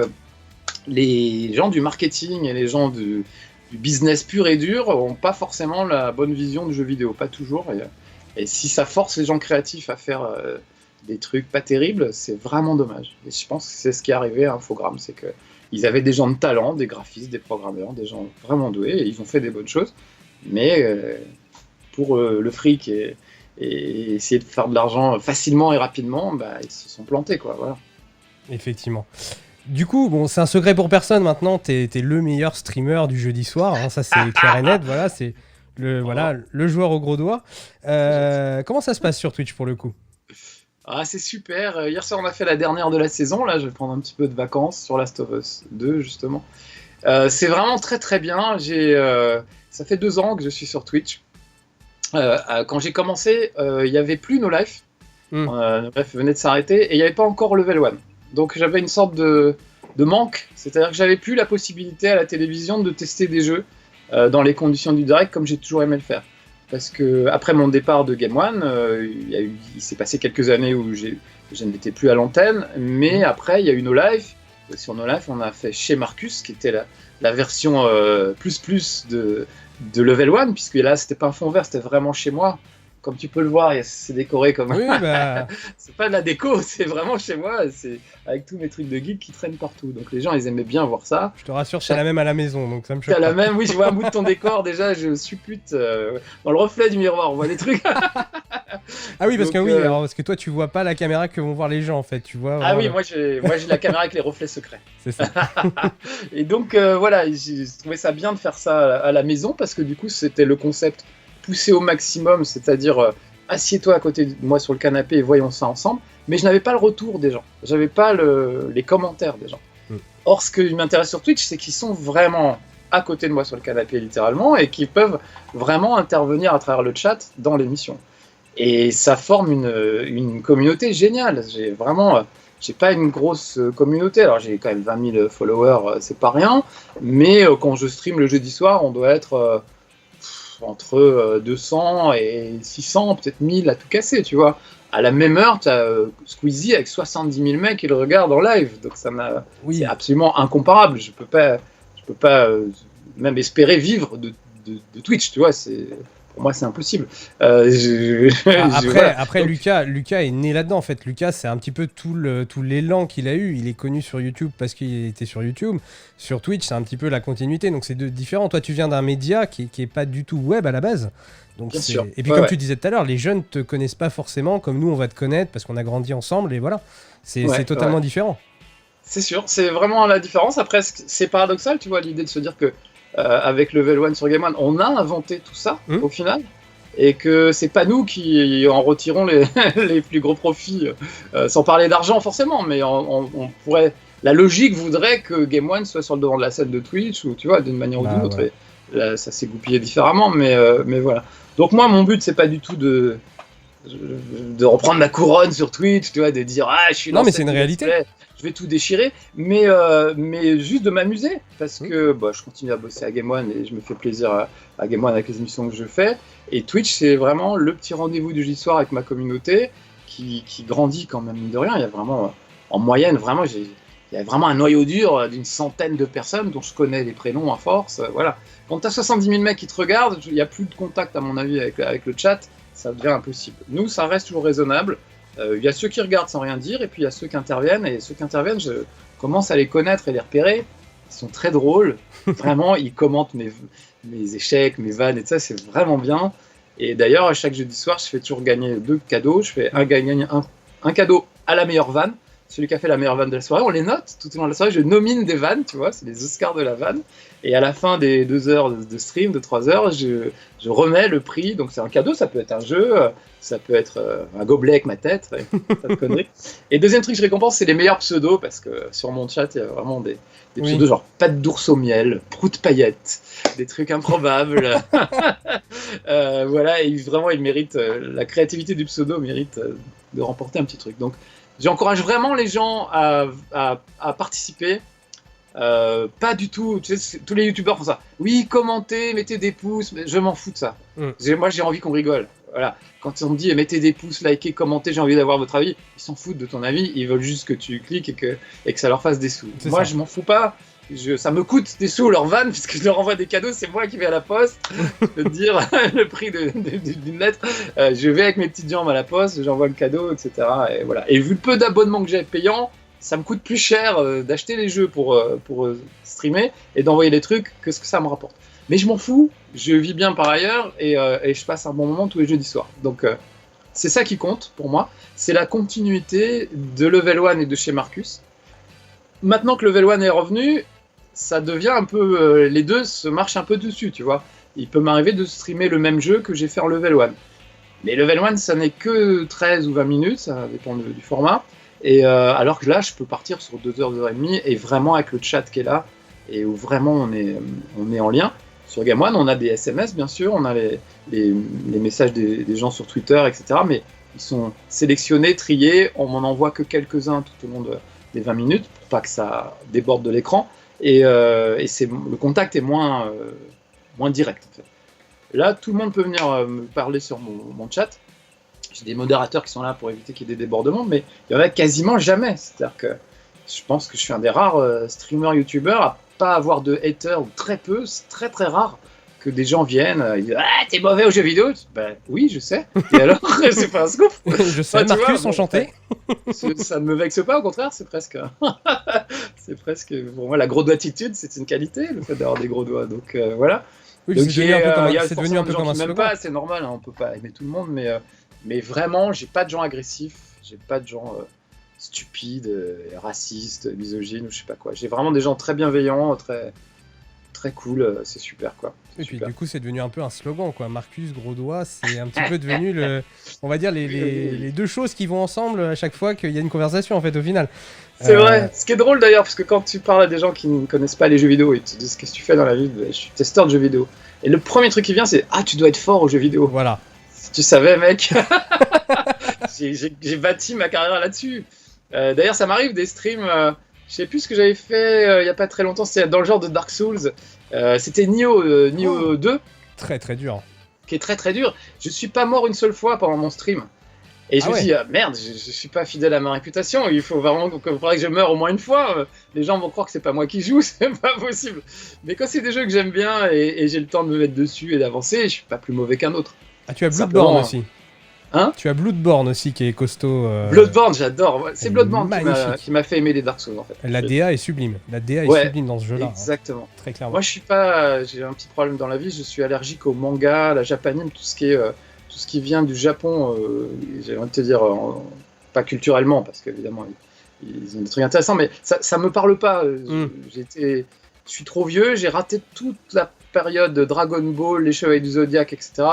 les gens du marketing et les gens du business pur et dur n'ont pas forcément la bonne vision du jeu vidéo, pas toujours. Et si ça force les gens créatifs à faire des trucs pas terribles, c'est vraiment dommage. Et je pense que c'est ce qui est arrivé à Infogrames, c'est qu'ils avaient des gens de talent, des graphistes, des programmeurs, des gens vraiment doués, et ils ont fait des bonnes choses, mais pour le fric et essayer de faire de l'argent facilement et rapidement, ils se sont plantés, quoi, voilà. Effectivement. Du coup, bon, c'est un secret pour personne maintenant, t'es le meilleur streamer du jeudi soir, hein, ça c'est clair et net, voilà, c'est le joueur au gros doigt. Comment ça se passe sur Twitch pour le coup ? Ah, c'est super. Hier soir, on a fait la dernière de la saison. Là, je vais prendre un petit peu de vacances sur Last of Us 2, justement. C'est vraiment très, très bien. Ça fait 2 ans que je suis sur Twitch. Quand j'ai commencé, il n'y avait plus No Life. No Life venait de s'arrêter. Et il n'y avait pas encore Level 1. Donc, j'avais une sorte de manque. C'est-à-dire que j'avais plus la possibilité à la télévision de tester des jeux dans les conditions du direct, comme j'ai toujours aimé le faire. Parce que après mon départ de Game One, il s'est passé quelques années où je n'étais plus à l'antenne, mais après il y a eu No Life. Sur No Life, on a fait chez Marcus, qui était la version plus de Level 1, puisque là c'était pas un fond vert, c'était vraiment chez moi. Comme tu peux le voir, c'est décoré comme c'est pas de la déco, c'est vraiment chez moi, c'est avec tous mes trucs de geek qui traînent partout. Donc les gens, ils aimaient bien voir ça. Je te rassure, c'est la même à la maison, donc ça me choque. T'as la même, oui, je vois un bout de ton décor déjà, je suppute dans le reflet du miroir, on voit des trucs. Ah oui, parce parce que toi tu vois pas la caméra que vont voir les gens en fait, tu vois. Ah oui, moi j'ai la caméra avec les reflets secrets. C'est ça. Et donc voilà, j'ai trouvé ça bien de faire ça à la maison, parce que du coup c'était le concept poussé au maximum, c'est-à-dire assieds-toi à côté de moi sur le canapé et voyons ça ensemble, mais je n'avais pas le retour des gens, j'avais pas les commentaires des gens. Or, ce qui m'intéresse sur Twitch, c'est qu'ils sont vraiment à côté de moi sur le canapé littéralement, et qu'ils peuvent vraiment intervenir à travers le chat dans l'émission. Et ça forme une communauté géniale. J'ai pas une grosse communauté, alors j'ai quand même 20 000 followers, c'est pas rien, mais quand je stream le jeudi soir, on doit être entre 200 et 600, peut-être 1000 à tout casser, tu vois. À la même heure, tu as Squeezie avec 70 000 mecs qui le regardent en live, donc c'est absolument incomparable. Je peux pas même espérer vivre de Twitch, tu vois. pour moi, c'est impossible. Après donc... Lucas est né là-dedans, en fait. Lucas, c'est un petit peu tout l'élan qu'il a eu. Il est connu sur YouTube parce qu'il était sur YouTube. Sur Twitch, c'est un petit peu la continuité. Donc, c'est différent. Toi, tu viens d'un média qui est pas du tout web à la base. Donc bien sûr. Et puis, comme tu disais tout à l'heure, les jeunes te connaissent pas forcément comme nous, on va te connaître parce qu'on a grandi ensemble. Et voilà, c'est totalement différent. C'est sûr, c'est vraiment la différence. Après, c'est paradoxal, tu vois, l'idée de se dire que avec Level 1 sur Game One, on a inventé tout ça au final, et que c'est pas nous qui en retirons les plus gros profits, sans parler d'argent forcément, mais on pourrait. La logique voudrait que Game One soit sur le devant de la scène de Twitch, ou tu vois, d'une manière ou d'une autre. Et là, ça s'est goupillé différemment, mais voilà. Donc moi, mon but, c'est pas du tout de reprendre ma couronne sur Twitch, tu vois, de dire je suis. Non, mais c'est une réalité. Je vais tout déchirer, mais juste de m'amuser, parce que je continue à bosser à Game One et je me fais plaisir à Game One avec les émissions que je fais. Et Twitch, c'est vraiment le petit rendez-vous du jeudi soir avec ma communauté qui grandit quand même, mine de rien. Il y a vraiment, en moyenne, vraiment, il y a vraiment un noyau dur d'une centaine de personnes dont je connais les prénoms à force. Voilà. Quand tu as 70 000 mecs qui te regardent, il n'y a plus de contact, à mon avis, avec le chat. Ça devient impossible. Nous, ça reste toujours raisonnable. Il y a ceux qui regardent sans rien dire, et puis il y a ceux qui interviennent, et ceux qui interviennent, je commence à les connaître et les repérer. Ils sont très drôles, vraiment, ils commentent mes échecs, mes vannes, et tout ça, c'est vraiment bien. Et d'ailleurs, chaque jeudi soir, je fais toujours gagner 2 cadeaux. Je fais un cadeau à la meilleure vanne, celui qui a fait la meilleure vanne de la soirée, on les note tout au long de la soirée, je nomine des vannes, tu vois, c'est les Oscars de la vanne. Et à la fin des 2 heures de stream, de 3 heures, je remets le prix. Donc c'est un cadeau, ça peut être un jeu, ça peut être un gobelet avec ma tête, pas de conneries. Et deuxième truc que je récompense, c'est les meilleurs pseudos, parce que sur mon chat, il y a vraiment des pseudos genre pâte d'ours au miel, prout paillettes, des trucs improbables. Voilà, et vraiment, il mérite, la créativité du pseudo mérite de remporter un petit truc. Donc j'encourage vraiment les gens à participer. Pas du tout, tu sais, tous les youtubeurs font ça. Oui, commentez, mettez des pouces, mais je m'en fous de ça. Moi, j'ai envie qu'on rigole. Voilà. Quand on me dit mettez des pouces, likez, commentez, j'ai envie d'avoir votre avis, ils s'en foutent de ton avis, ils veulent juste que tu cliques et que ça leur fasse des sous. Moi, je m'en fous pas. Ça me coûte des sous leur van, puisque je leur envoie des cadeaux, c'est moi qui vais à la poste, de dire le prix d'une lettre. Je vais avec mes petites jambes à la poste, j'envoie le cadeau, etc. Et voilà. Et vu le peu d'abonnements que j'ai payants, ça me coûte plus cher d'acheter les jeux pour streamer et d'envoyer les trucs que ce que ça me rapporte. Mais je m'en fous, je vis bien par ailleurs et je passe un bon moment tous les jeudis soirs. Donc c'est ça qui compte pour moi, c'est la continuité de Level 1 et de chez Marcus. Maintenant que Level 1 est revenu, ça devient un peu... les deux se marchent un peu dessus, tu vois. Il peut m'arriver de streamer le même jeu que j'ai fait en Level 1. Mais Level 1, ça n'est que 13 ou 20 minutes, ça dépend du format. Et alors que là, je peux partir sur 2 heures, 2 heures et demie, et vraiment avec le chat qui est là, et où vraiment on est en lien. Sur Game One, on a des SMS, bien sûr, on a les messages des gens sur Twitter, etc. Mais ils sont sélectionnés, triés, on m'en envoie que quelques-uns tout au long des 20 minutes, pour pas que ça déborde de l'écran. Et le contact est moins direct, en fait. Là, tout le monde peut venir me parler sur mon chat. J'ai des modérateurs qui sont là pour éviter qu'il y ait des débordements, mais il y en a quasiment jamais. C'est-à-dire que je pense que je suis un des rares streamers youtubeurs à pas avoir de haters, ou très peu, c'est très très rare que des gens viennent, ils disent « t'es mauvais aux jeux vidéo ?» Ben oui, je sais. Et alors, c'est pas un scoop. Je sais, Marcus, enchanté. Ça ne me vexe pas, au contraire, c'est presque... Pour moi, la gros doigtitude, c'est une qualité, le fait d'avoir des gros doigts. Donc voilà. Oui, c'est devenu un peu comme un slogan. C'est normal, hein, on peut pas aimer tout le monde, mais vraiment, j'ai pas de gens agressifs, j'ai pas de gens stupides, racistes, misogynes ou je sais pas quoi. J'ai vraiment des gens très bienveillants, très, très cool, c'est super quoi. Et puis du coup, c'est devenu un peu un slogan quoi. Marcus, gros doigt, c'est un petit peu devenu on va dire les deux choses qui vont ensemble à chaque fois qu'il y a une conversation en fait au final. C'est vrai. Ce qui est drôle d'ailleurs, parce que quand tu parles à des gens qui ne connaissent pas les jeux vidéo, ils te disent qu'est-ce que tu fais dans la vie, je suis testeur de jeux vidéo. Et le premier truc qui vient, c'est tu dois être fort aux jeux vidéo. Voilà. Si tu savais, mec, j'ai bâti ma carrière là-dessus. D'ailleurs, ça m'arrive des streams. Je sais plus ce que j'avais fait il y a pas très longtemps. C'était dans le genre de Dark Souls. C'était Nioh 2. Très très dur. Qui est très très dur. Je suis pas mort une seule fois pendant mon stream. Et je me dis, merde, je suis pas fidèle à ma réputation, il faudrait que je meure au moins une fois, les gens vont croire que c'est pas moi qui joue, c'est pas possible. Mais quand c'est des jeux que j'aime bien et j'ai le temps de me mettre dessus et d'avancer, je suis pas plus mauvais qu'un autre. Ah, tu as Bloodborne aussi. Hein ? Tu as Bloodborne aussi qui est costaud. Bloodborne, j'adore. C'est Bloodborne qui m'a fait aimer les Dark Souls en fait. La DA est sublime. La DA est sublime dans ce jeu-là. Exactement. Hein. Très clairement. Moi, j'ai un petit problème dans la vie. Je suis allergique au manga, à la japanime, tout ce qui vient du Japon. J'ai envie de te dire, pas culturellement, parce qu'évidemment ils ont des trucs intéressants, mais ça me parle pas. Je suis trop vieux. J'ai raté toute la période de Dragon Ball, les Chevaliers du Zodiac, etc.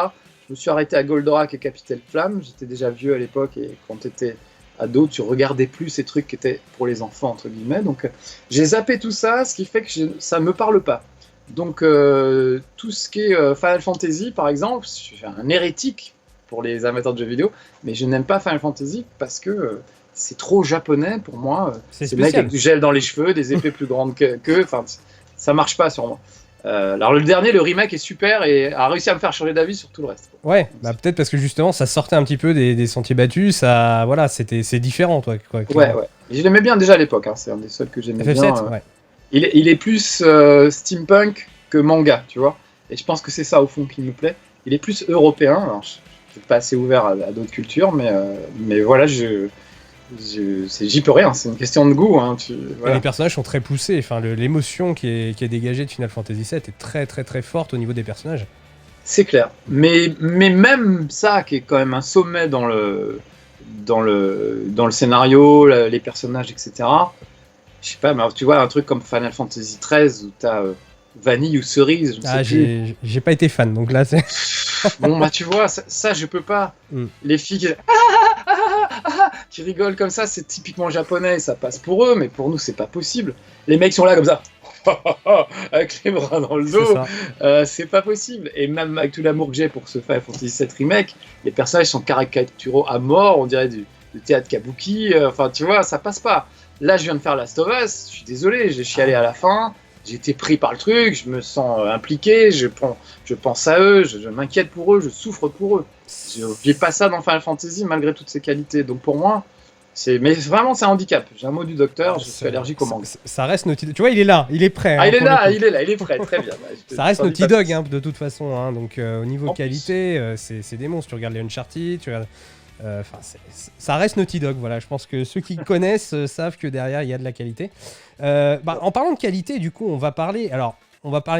Je me suis arrêté à Goldorak et Capitaine Flamme. J'étais déjà vieux à l'époque et quand tu étais ado, tu regardais plus ces trucs qui étaient pour les enfants, entre guillemets. Donc j'ai zappé tout ça, ce qui fait que ça me parle pas. Donc tout ce qui est Final Fantasy, par exemple, je suis un hérétique pour les amateurs de jeux vidéo, mais je n'aime pas Final Fantasy parce que c'est trop japonais pour moi. C'est des mecs avec du gel dans les cheveux, des épées plus grandes que enfin, ça marche pas sur moi. Alors le dernier, le remake est super et a réussi à me faire changer d'avis sur tout le reste. Ouais, bah peut-être parce que justement ça sortait un petit peu des sentiers battus, ça, voilà, c'est différent, toi. Quoi, ouais. Et je l'aimais bien déjà à l'époque, hein, c'est un des seuls que j'aimais bien. FF7, ouais. Il est plus steampunk que manga, tu vois. Et je pense que c'est ça au fond qui me plaît. Il est plus européen. Alors, je suis pas assez ouvert à d'autres cultures, mais voilà, j'y peux rien, c'est une question de goût. Hein, voilà. Les personnages sont très poussés, enfin, l'émotion qui est dégagée de Final Fantasy VII est très très très forte au niveau des personnages. C'est clair, mais même ça qui est quand même un sommet dans le scénario, les personnages, etc. Je sais pas, mais tu vois un truc comme Final Fantasy XIII où t'as vanille ou cerise, je ne sais plus. J'ai pas été fan, donc là c'est... Bon bah tu vois, ça je peux pas. Les filles qui rigolent comme ça, c'est typiquement japonais, ça passe pour eux, mais pour nous c'est pas possible. Les mecs sont là comme ça, avec les bras dans le dos, c'est pas possible. Et même avec tout l'amour que j'ai pour ce Final Fantasy VII Remake, les personnages sont caricaturaux à mort, on dirait du théâtre kabuki, enfin tu vois, ça passe pas. Là je viens de faire Last of Us, je suis désolé, j'ai chialé à la fin. J'ai été pris par le truc, je me sens impliqué, je pense à eux, je m'inquiète pour eux, je souffre pour eux. Je vis pas ça dans Final Fantasy malgré toutes ces qualités. Donc pour moi, mais vraiment c'est un handicap. J'ai un mot du docteur, je suis allergique au manga. Ça reste Naughty Dog. Tu vois, il est là, il est prêt. Ah, il est prêt, très bien. Ça reste Naughty Dog hein, de toute façon. Hein, donc au niveau qualité, c'est des monstres. Tu regardes les Uncharted, tu regardes... ça reste Naughty Dog, voilà. Je pense que ceux qui connaissent savent que derrière il y a de la qualité. En parlant de qualité, du coup, on va parler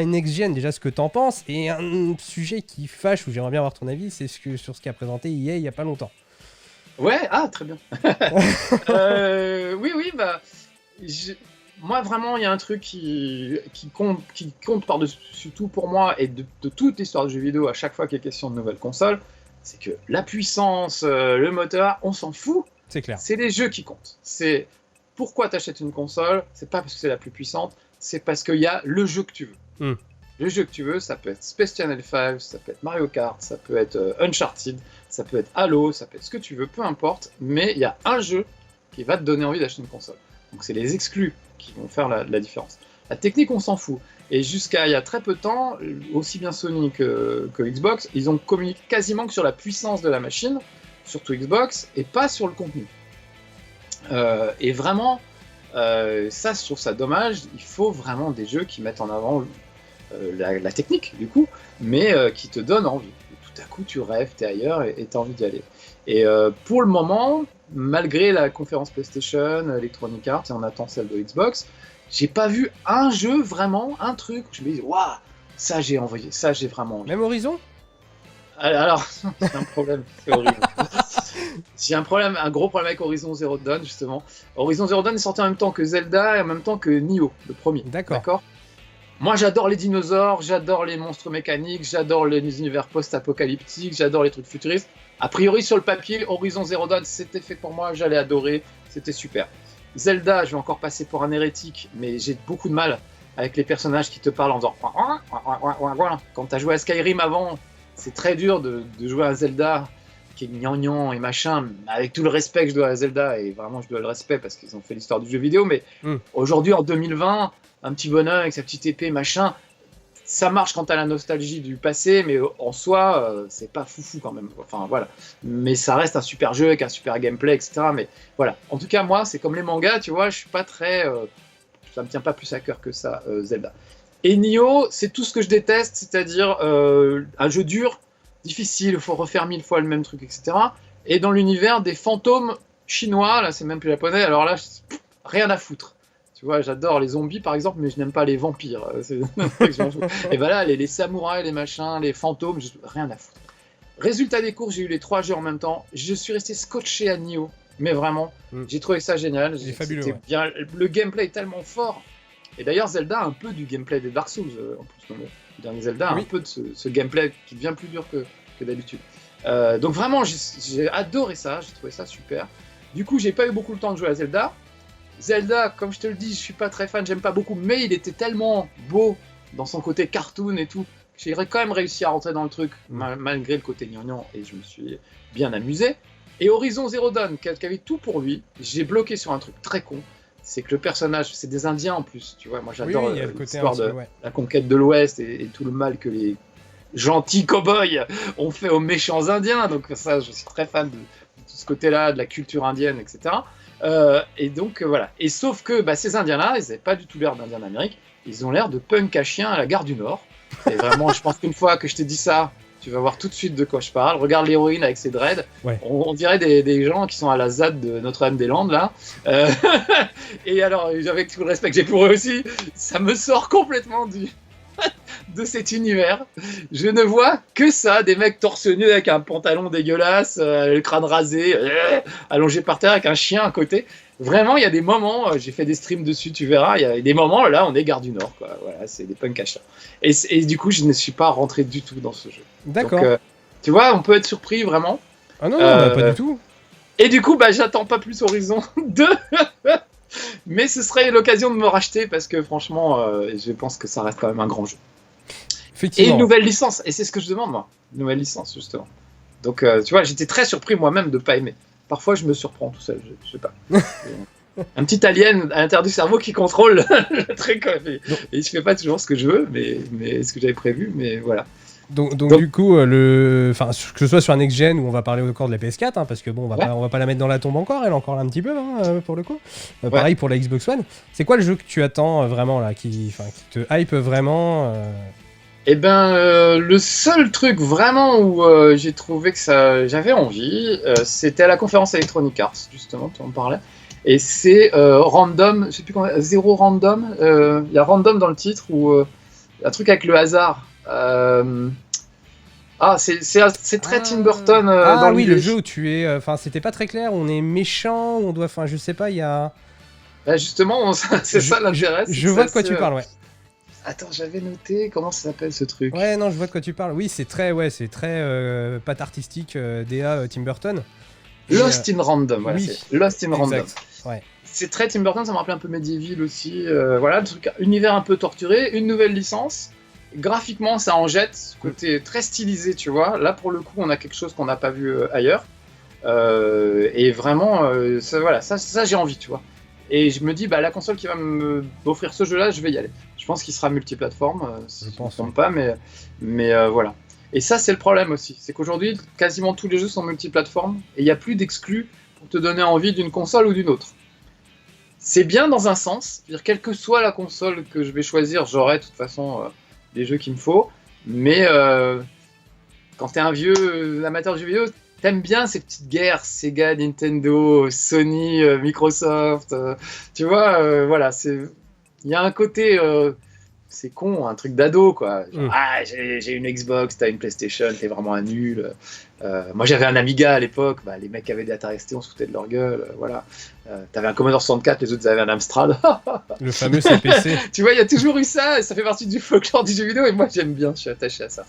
next-gen, déjà ce que t'en penses, et un sujet qui fâche, où j'aimerais bien avoir ton avis, c'est sur ce qu'a présenté EA il y a pas longtemps. Ouais, très bien. Oui, bah, moi vraiment, il y a un truc qui compte par-dessus tout pour moi, et de toute l'histoire de jeux vidéo, à chaque fois qu'il y a question de nouvelles consoles, c'est que la puissance, le moteur, on s'en fout. C'est clair. C'est les jeux qui comptent. C'est pourquoi tu achètes une console, c'est pas parce que c'est la plus puissante, c'est parce qu'il y a le jeu que tu veux. Le jeu que tu veux, ça peut être Space Channel 5, ça peut être Mario Kart, ça peut être Uncharted, ça peut être Halo, ça peut être ce que tu veux, peu importe, mais il y a un jeu qui va te donner envie d'acheter une console. Donc c'est les exclus qui vont faire la différence. La technique, on s'en fout. Et jusqu'à il y a très peu de temps, aussi bien Sony que Xbox, ils ont communiqué quasiment que sur la puissance de la machine, surtout Xbox, et pas sur le contenu. Et vraiment, ça, je trouve ça dommage. Il faut vraiment des jeux qui mettent en avant la technique, du coup, mais qui te donnent envie. Et tout à coup, tu rêves, t'es ailleurs et t'as envie d'y aller. Et pour le moment, malgré la conférence PlayStation, Electronic Arts, et on attend celle de Xbox, j'ai pas vu un jeu, vraiment, un truc où je me dis, waouh, ça j'ai envoyé, ça j'ai vraiment envie. Même Horizon ? Alors, c'est un problème, c'est horrible. J'ai un gros problème avec Horizon Zero Dawn, justement. Horizon Zero Dawn est sorti en même temps que Zelda et en même temps que Nioh, le premier. D'accord. Moi, j'adore les dinosaures, j'adore les monstres mécaniques, j'adore les univers post-apocalyptiques, j'adore les trucs futuristes. A priori, sur le papier, Horizon Zero Dawn, c'était fait pour moi, j'allais adorer, c'était super. Zelda, je vais encore passer pour un hérétique, mais j'ai beaucoup de mal avec les personnages qui te parlent en disant... Quand t'as joué à Skyrim avant, c'est très dur de jouer à Zelda qui est gnangnan et machin, avec tout le respect que je dois à Zelda, et vraiment je dois le respect parce qu'ils ont fait l'histoire du jeu vidéo, mais aujourd'hui en 2020, un petit bonhomme avec sa petite épée, machin, ça marche quand t'as la nostalgie du passé, mais en soi, c'est pas foufou quand même. Enfin voilà. Mais ça reste un super jeu avec un super gameplay, etc. Mais voilà. En tout cas, moi, c'est comme les mangas, tu vois, je suis pas très. Ça me tient pas plus à cœur que ça, Zelda. Et Nioh, c'est tout ce que je déteste, c'est-à-dire un jeu dur, difficile, il faut refaire 1000 fois le même truc, etc. Et dans l'univers des fantômes chinois, là, c'est même plus japonais, alors là, rien à foutre. Tu vois, j'adore les zombies par exemple, mais je n'aime pas les vampires. Et voilà, les samouraïs, les machins, les fantômes, rien à foutre. Résultat des courses, j'ai eu les 3 jeux en même temps. Je suis resté scotché à Nioh, mais vraiment, j'ai trouvé ça génial. C'est fabuleux. Ouais. Bien, le gameplay est tellement fort. Et d'ailleurs, Zelda a un peu du gameplay des Dark Souls, en plus. Le dernier Zelda a un peu de ce gameplay qui devient plus dur que d'habitude. Donc vraiment, j'ai adoré ça, j'ai trouvé ça super. Du coup, j'ai pas eu beaucoup le temps de jouer à Zelda. Zelda, comme je te le dis, je suis pas très fan, j'aime pas beaucoup, mais il était tellement beau dans son côté cartoon et tout, j'ai quand même réussi à rentrer dans le truc, malgré le côté gnangnan, et je me suis bien amusé. Et Horizon Zero Dawn, qui avait tout pour lui, j'ai bloqué sur un truc très con, c'est que le personnage, c'est des Indiens en plus, tu vois, moi j'adore l'histoire de la conquête de l'Ouest et tout le mal que les gentils cow-boys ont fait aux méchants Indiens, donc ça, je suis très fan de tout ce côté-là, de la culture indienne, etc. Et donc voilà. Et sauf que ces Indiens-là, ils n'avaient pas du tout l'air d'Indiens d'Amérique, ils ont l'air de punk à chien à la gare du Nord. Et vraiment, je pense qu'une fois que je t'ai dit ça, tu vas voir tout de suite de quoi je parle. Regarde l'héroïne avec ses dreads. Ouais. On dirait des gens qui sont à la ZAD de Notre-Dame-des-Landes, là. Et alors, avec tout le respect que j'ai pour eux aussi, ça me sort complètement de cet univers. Je ne vois que ça, des mecs torse nu avec un pantalon dégueulasse, le crâne rasé, allongé par terre avec un chien à côté. Vraiment, il y a des moments, j'ai fait des streams dessus, tu verras, il y a des moments, là, on est gare du Nord, quoi. Voilà, c'est des punks à chiens. Et du coup, je ne suis pas rentré du tout dans ce jeu. D'accord. Donc, tu vois, on peut être surpris, vraiment. Ah non, pas du tout. Et du coup, j'attends pas plus Horizon 2. Mais ce serait l'occasion de me racheter parce que franchement, je pense que ça reste quand même un grand jeu. Et une nouvelle licence, et c'est ce que je demande moi, une nouvelle licence justement. Donc tu vois, j'étais très surpris moi-même de pas aimer. Parfois je me surprends tout seul, je sais pas. Un petit alien à l'intérieur du cerveau qui contrôle le truc, et je fais pas toujours ce que je veux, mais ce que j'avais prévu, mais voilà. Donc du coup, que ce soit sur Next Gen ou on va parler encore de la PS4, hein, parce que bon, on va pas la mettre dans la tombe encore, elle est encore là un petit peu pour le coup. Pareil pour la Xbox One. C'est quoi le jeu que tu attends vraiment là, qui te hype vraiment Eh ben, le seul truc vraiment où j'ai trouvé que j'avais envie, c'était à la conférence Electronic Arts, justement, tu en parlais. Et c'est Random, je sais plus comment, Zero Random. Il y a Random dans le titre ou un truc avec le hasard. C'est très Tim Burton dans oui, l'idée. le jeu où tu es. C'était pas très clair. On est méchant, on doit. Je sais pas. Il y a. Justement, c'est ça l'intérêt. Je vois de quoi tu parles, ouais. Attends, j'avais noté. Comment ça s'appelle ce truc ? Ouais, non, je vois de quoi tu parles. Oui, c'est très patte artistique DA Tim Burton. Lost in Random. Voilà, oui, c'est Lost in Random. Ouais. C'est très Tim Burton. Ça me rappelait un peu Medieval aussi. Voilà, le truc, univers un peu torturé, une nouvelle licence. Graphiquement, ça en jette, côté très stylisé, tu vois. Là, pour le coup, on a quelque chose qu'on n'a pas vu ailleurs. Et vraiment, ça j'ai envie, tu vois. Et je me dis, la console qui va m'offrir ce jeu-là, je vais y aller. Je pense qu'il sera multiplateforme, je pense pas, mais voilà. Et ça, c'est le problème aussi. C'est qu'aujourd'hui, quasiment tous les jeux sont multiplateformes et il n'y a plus d'exclus pour te donner envie d'une console ou d'une autre. C'est bien dans un sens, c'est-à-dire quelle que soit la console que je vais choisir, j'aurai de toute façon les jeux qu'il me faut, mais quand t'es un vieux amateur de jeux vidéo, t'aimes bien ces petites guerres, Sega, Nintendo, Sony, Microsoft, tu vois, voilà, il y a un côté, c'est con, un truc d'ado, quoi. Genre, j'ai une Xbox, t'as une PlayStation, t'es vraiment un nul. Moi j'avais un Amiga à l'époque, les mecs qui avaient des Atari ST, on se foutait de leur gueule, voilà. T'avais un Commodore 64, les autres avaient un Amstrad. Le fameux CPC. Tu vois, il y a toujours eu ça, et ça fait partie du folklore du jeu vidéo, et moi j'aime bien, je suis attaché à ça.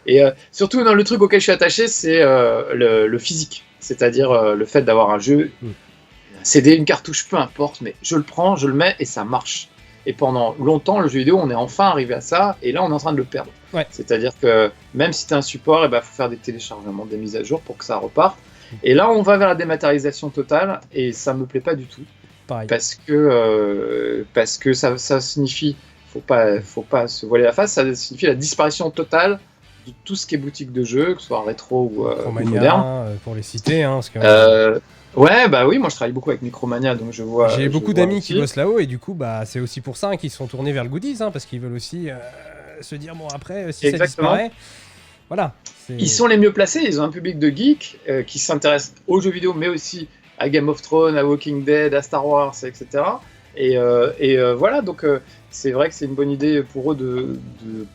Et surtout, le truc auquel je suis attaché, c'est le physique, c'est-à-dire le fait d'avoir un jeu, un CD, une cartouche, peu importe, mais je le prends, je le mets, et ça marche. Et pendant longtemps, le jeu vidéo, on est enfin arrivé à ça, et là, on est en train de le perdre. Ouais. C'est-à-dire que même si tu as un support, il faut faire des téléchargements, des mises à jour pour que ça reparte. Et là, on va vers la dématérialisation totale, et ça me plaît pas du tout. Pareil. Parce que ça signifie qu'il faut pas se voiler la face, ça signifie la disparition totale de tout ce qui est boutique de jeux, que ce soit rétro ou moderne. Pour les citer, hein, parce que... Ouais, bah oui, moi je travaille beaucoup avec Micromania, donc je vois. J'ai beaucoup d'amis qui bossent là-haut, et du coup, bah, c'est aussi pour ça qu'ils se sont tournés vers le goodies, hein, parce qu'ils veulent aussi se dire, bon, après, si ça disparaît, voilà. Ils sont les mieux placés, ils ont un public de geeks qui s'intéresse aux jeux vidéo, mais aussi à Game of Thrones, à Walking Dead, à Star Wars, etc. Et voilà, donc c'est vrai que c'est une bonne idée pour eux de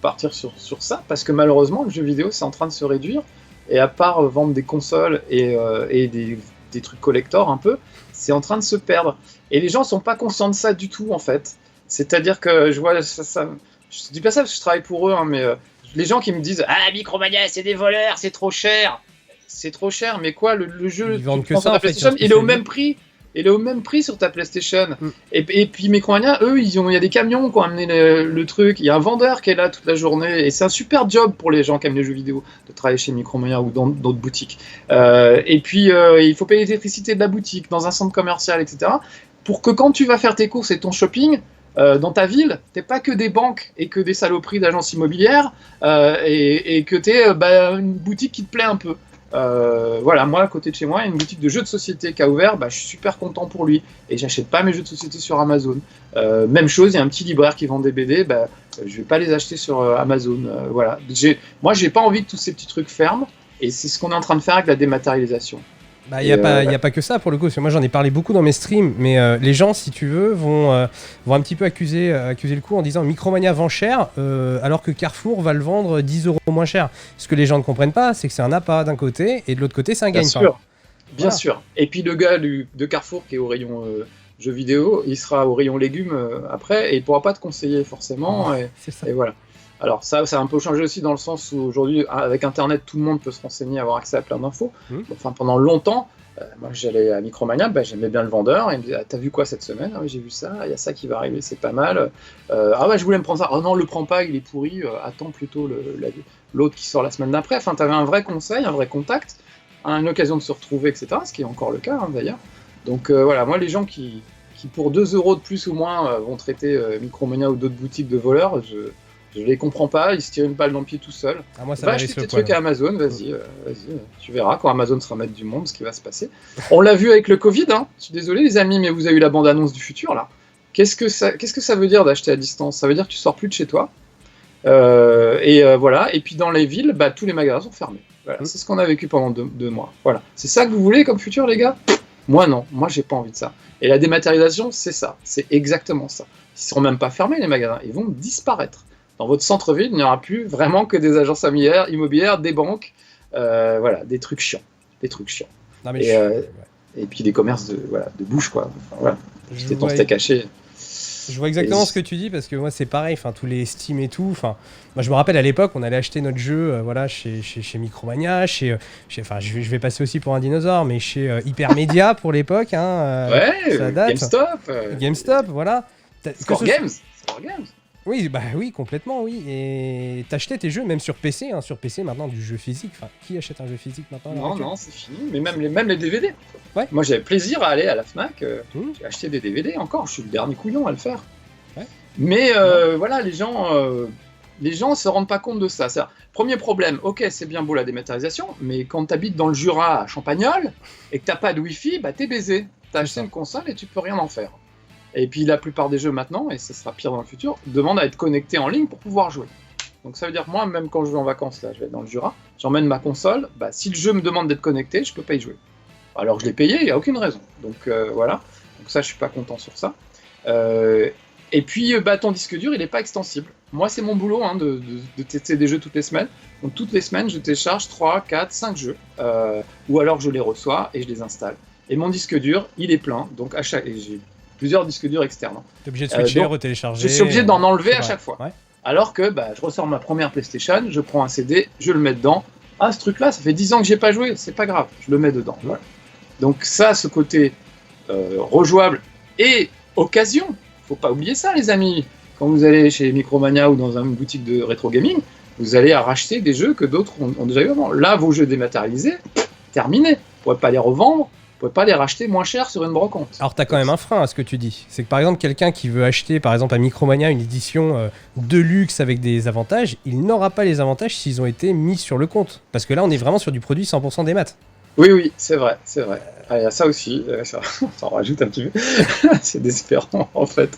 partir sur ça, parce que malheureusement, le jeu vidéo, c'est en train de se réduire, et à part vendre des consoles et des trucs collector un peu, c'est en train de se perdre. Et les gens sont pas conscients de ça du tout, en fait. C'est-à-dire que je vois ça je dis pas ça parce que je travaille pour eux, hein, mais les gens qui me disent « Ah, Micromania, c'est des voleurs, c'est trop cher !» C'est trop cher, mais quoi, le jeu, ils vendent que ça, en fait, il est au même prix. Il est au même prix sur ta PlayStation. Et puis Micromania, eux, il y a des camions qui ont amené le truc. Il y a un vendeur qui est là toute la journée. Et c'est un super job pour les gens qui aiment les jeux vidéo de travailler chez Micromania ou dans d'autres boutiques. Et puis, il faut payer l'électricité de la boutique, dans un centre commercial, etc. Pour que quand tu vas faire tes courses et ton shopping, dans ta ville, t'es pas que des banques et que des saloperies d'agences immobilières et que t'es une boutique qui te plaît un peu. Voilà, moi à côté de chez moi, il y a une boutique de jeux de société qui a ouvert, je suis super content pour lui et j'achète pas mes jeux de société sur Amazon. Même chose, il y a un petit libraire qui vend des BD, je vais pas les acheter sur Amazon. Voilà, moi j'ai pas envie que tous ces petits trucs ferment et c'est ce qu'on est en train de faire avec la dématérialisation. Il n'y a pas que ça pour le coup, parce que moi j'en ai parlé beaucoup dans mes streams, mais les gens, si tu veux, vont un petit peu accuser le coup en disant Micromania vend cher, alors que Carrefour va le vendre 10 € moins cher. Ce que les gens ne comprennent pas, c'est que c'est un appât d'un côté, et de l'autre côté, c'est un gagne-pain. Bien sûr. Et puis le gars de Carrefour qui est au rayon jeux vidéo, il sera au rayon légumes après, et il ne pourra pas te conseiller forcément. C'est ça. Et voilà. Alors ça a un peu changé aussi dans le sens où aujourd'hui, avec Internet, tout le monde peut se renseigner, avoir accès à plein d'infos. Enfin, pendant longtemps, moi j'allais à Micromania, j'aimais bien le vendeur, et il me disait « T'as vu quoi cette semaine ?»« Ah oui, j'ai vu ça, il y a ça qui va arriver, c'est pas mal. Ah ouais, je voulais me prendre ça. Ah non, le prends pas, il est pourri, attends plutôt l'autre qui sort la semaine d'après. » Enfin, t'avais un vrai conseil, un vrai contact, une occasion de se retrouver, etc., ce qui est encore le cas d'ailleurs. Donc voilà, moi les gens qui pour 2 € de plus ou moins vont traiter Micromania ou d'autres boutiques de voleurs, je les comprends pas, ils se tirent une balle dans le pied tout seul. Moi, ça va acheter tes trucs à Amazon, vas-y, tu verras quand Amazon sera maître du monde ce qui va se passer. On l'a vu avec le Covid, hein. Je suis désolé les amis, mais vous avez eu la bande-annonce du futur là. Qu'est-ce que ça veut dire d'acheter à distance ? Ça veut dire que tu sors plus de chez toi. Voilà. Et puis dans les villes, tous les magasins sont fermés. Voilà. C'est ce qu'on a vécu pendant 2 mois. Voilà. C'est ça que vous voulez comme futur, les gars ? Moi non, moi j'ai pas envie de ça. Et la dématérialisation, c'est ça, c'est exactement ça. Ils seront même pas fermés les magasins, ils vont disparaître. Dans votre centre-ville, il n'y aura plus vraiment que des agences immobilières, des banques, voilà, des trucs chiants. Non, mais et puis des commerces de bouche, quoi. Enfin, voilà. C'était ton steak haché. Je vois exactement ce que tu dis, parce que moi c'est pareil, tous les Steam et tout. Moi je me rappelle à l'époque, on allait acheter notre jeu chez Micromania, je vais passer aussi pour un dinosaure, mais chez Hypermedia pour l'époque. Ça date. GameStop, voilà. Score Games. Oui, complètement, oui. Et t'achetais tes jeux même sur PC, sur PC maintenant, du jeu physique. Qui achète un jeu physique maintenant ? Non, c'est fini. Mais même les DVD. Ouais. Moi, j'avais plaisir à aller à la Fnac. J'ai acheté des DVD encore. Je suis le dernier couillon à le faire. Ouais. Mais voilà, les gens se rendent pas compte de ça. Premier problème, ok, c'est bien beau la dématérialisation, mais quand t'habites dans le Jura à Champagnole et que t'as pas de Wi-Fi, t'es baisé. T'as acheté une console et tu peux rien en faire. Et puis la plupart des jeux maintenant, et ça sera pire dans le futur, demandent à être connectés en ligne pour pouvoir jouer. Donc ça veut dire que moi, même quand je vais en vacances, là, je vais être dans le Jura, j'emmène ma console, si le jeu me demande d'être connecté, je peux pas y jouer. Alors je l'ai payé, il n'y a aucune raison. Donc voilà, donc ça je suis pas content sur ça. Et puis ton disque dur, il n'est pas extensible. Moi c'est mon boulot de tester des jeux toutes les semaines. Donc toutes les semaines, je télécharge 3, 4, 5 jeux. Ou alors je les reçois et je les installe. Et mon disque dur, il est plein, donc et j'ai plusieurs disques durs externes. T'es obligé de switcher, retélécharger. Je suis obligé d'en enlever à chaque fois. Ouais. Alors que je ressors ma première PlayStation, je prends un CD, je le mets dedans. Ah, ce truc-là, ça fait 10 ans que j'ai pas joué, c'est pas grave, je le mets dedans. Voilà. Donc ça, ce côté rejouable et occasion, faut pas oublier ça, les amis. Quand vous allez chez Micromania ou dans une boutique de rétro gaming, vous allez racheter des jeux que d'autres ont déjà eu avant. Là, vos jeux dématérialisés, terminé. Vous pourrez pas les revendre pouvez pas les racheter moins cher sur une brocante. Alors t'as quand même un frein à ce que tu dis. C'est que par exemple quelqu'un qui veut acheter par exemple à Micromania une édition de luxe avec des avantages, il n'aura pas les avantages s'ils ont été mis sur le compte. Parce que là on est vraiment sur du produit 100% des maths. Oui, c'est vrai. Ah, il y a ça aussi, ça en rajoute un petit peu. C'est désespérant en fait.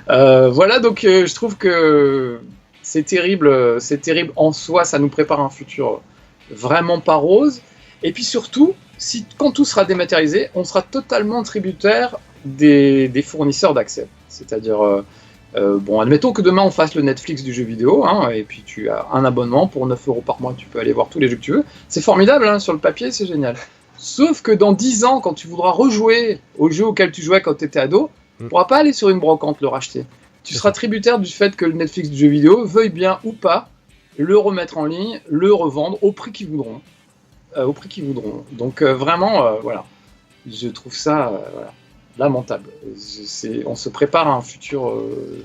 Voilà, donc je trouve que c'est terrible en soi, ça nous prépare un futur vraiment pas rose. Et puis surtout, quand tout sera dématérialisé, on sera totalement tributaire des fournisseurs d'accès. C'est-à-dire, bon, admettons que demain on fasse le Netflix du jeu vidéo, hein, et puis tu as un abonnement pour 9 € par mois, tu peux aller voir tous les jeux que tu veux. C'est formidable, hein, sur le papier, c'est génial. Sauf que dans 10 ans, quand tu voudras rejouer au jeu auquel tu jouais quand tu étais ado, tu ne pourras pas aller sur une brocante le racheter. Tu seras tributaire du fait que le Netflix du jeu vidéo veuille bien ou pas le remettre en ligne, le revendre au prix qu'ils voudront. Donc vraiment, voilà, je trouve ça lamentable. On se prépare à un futur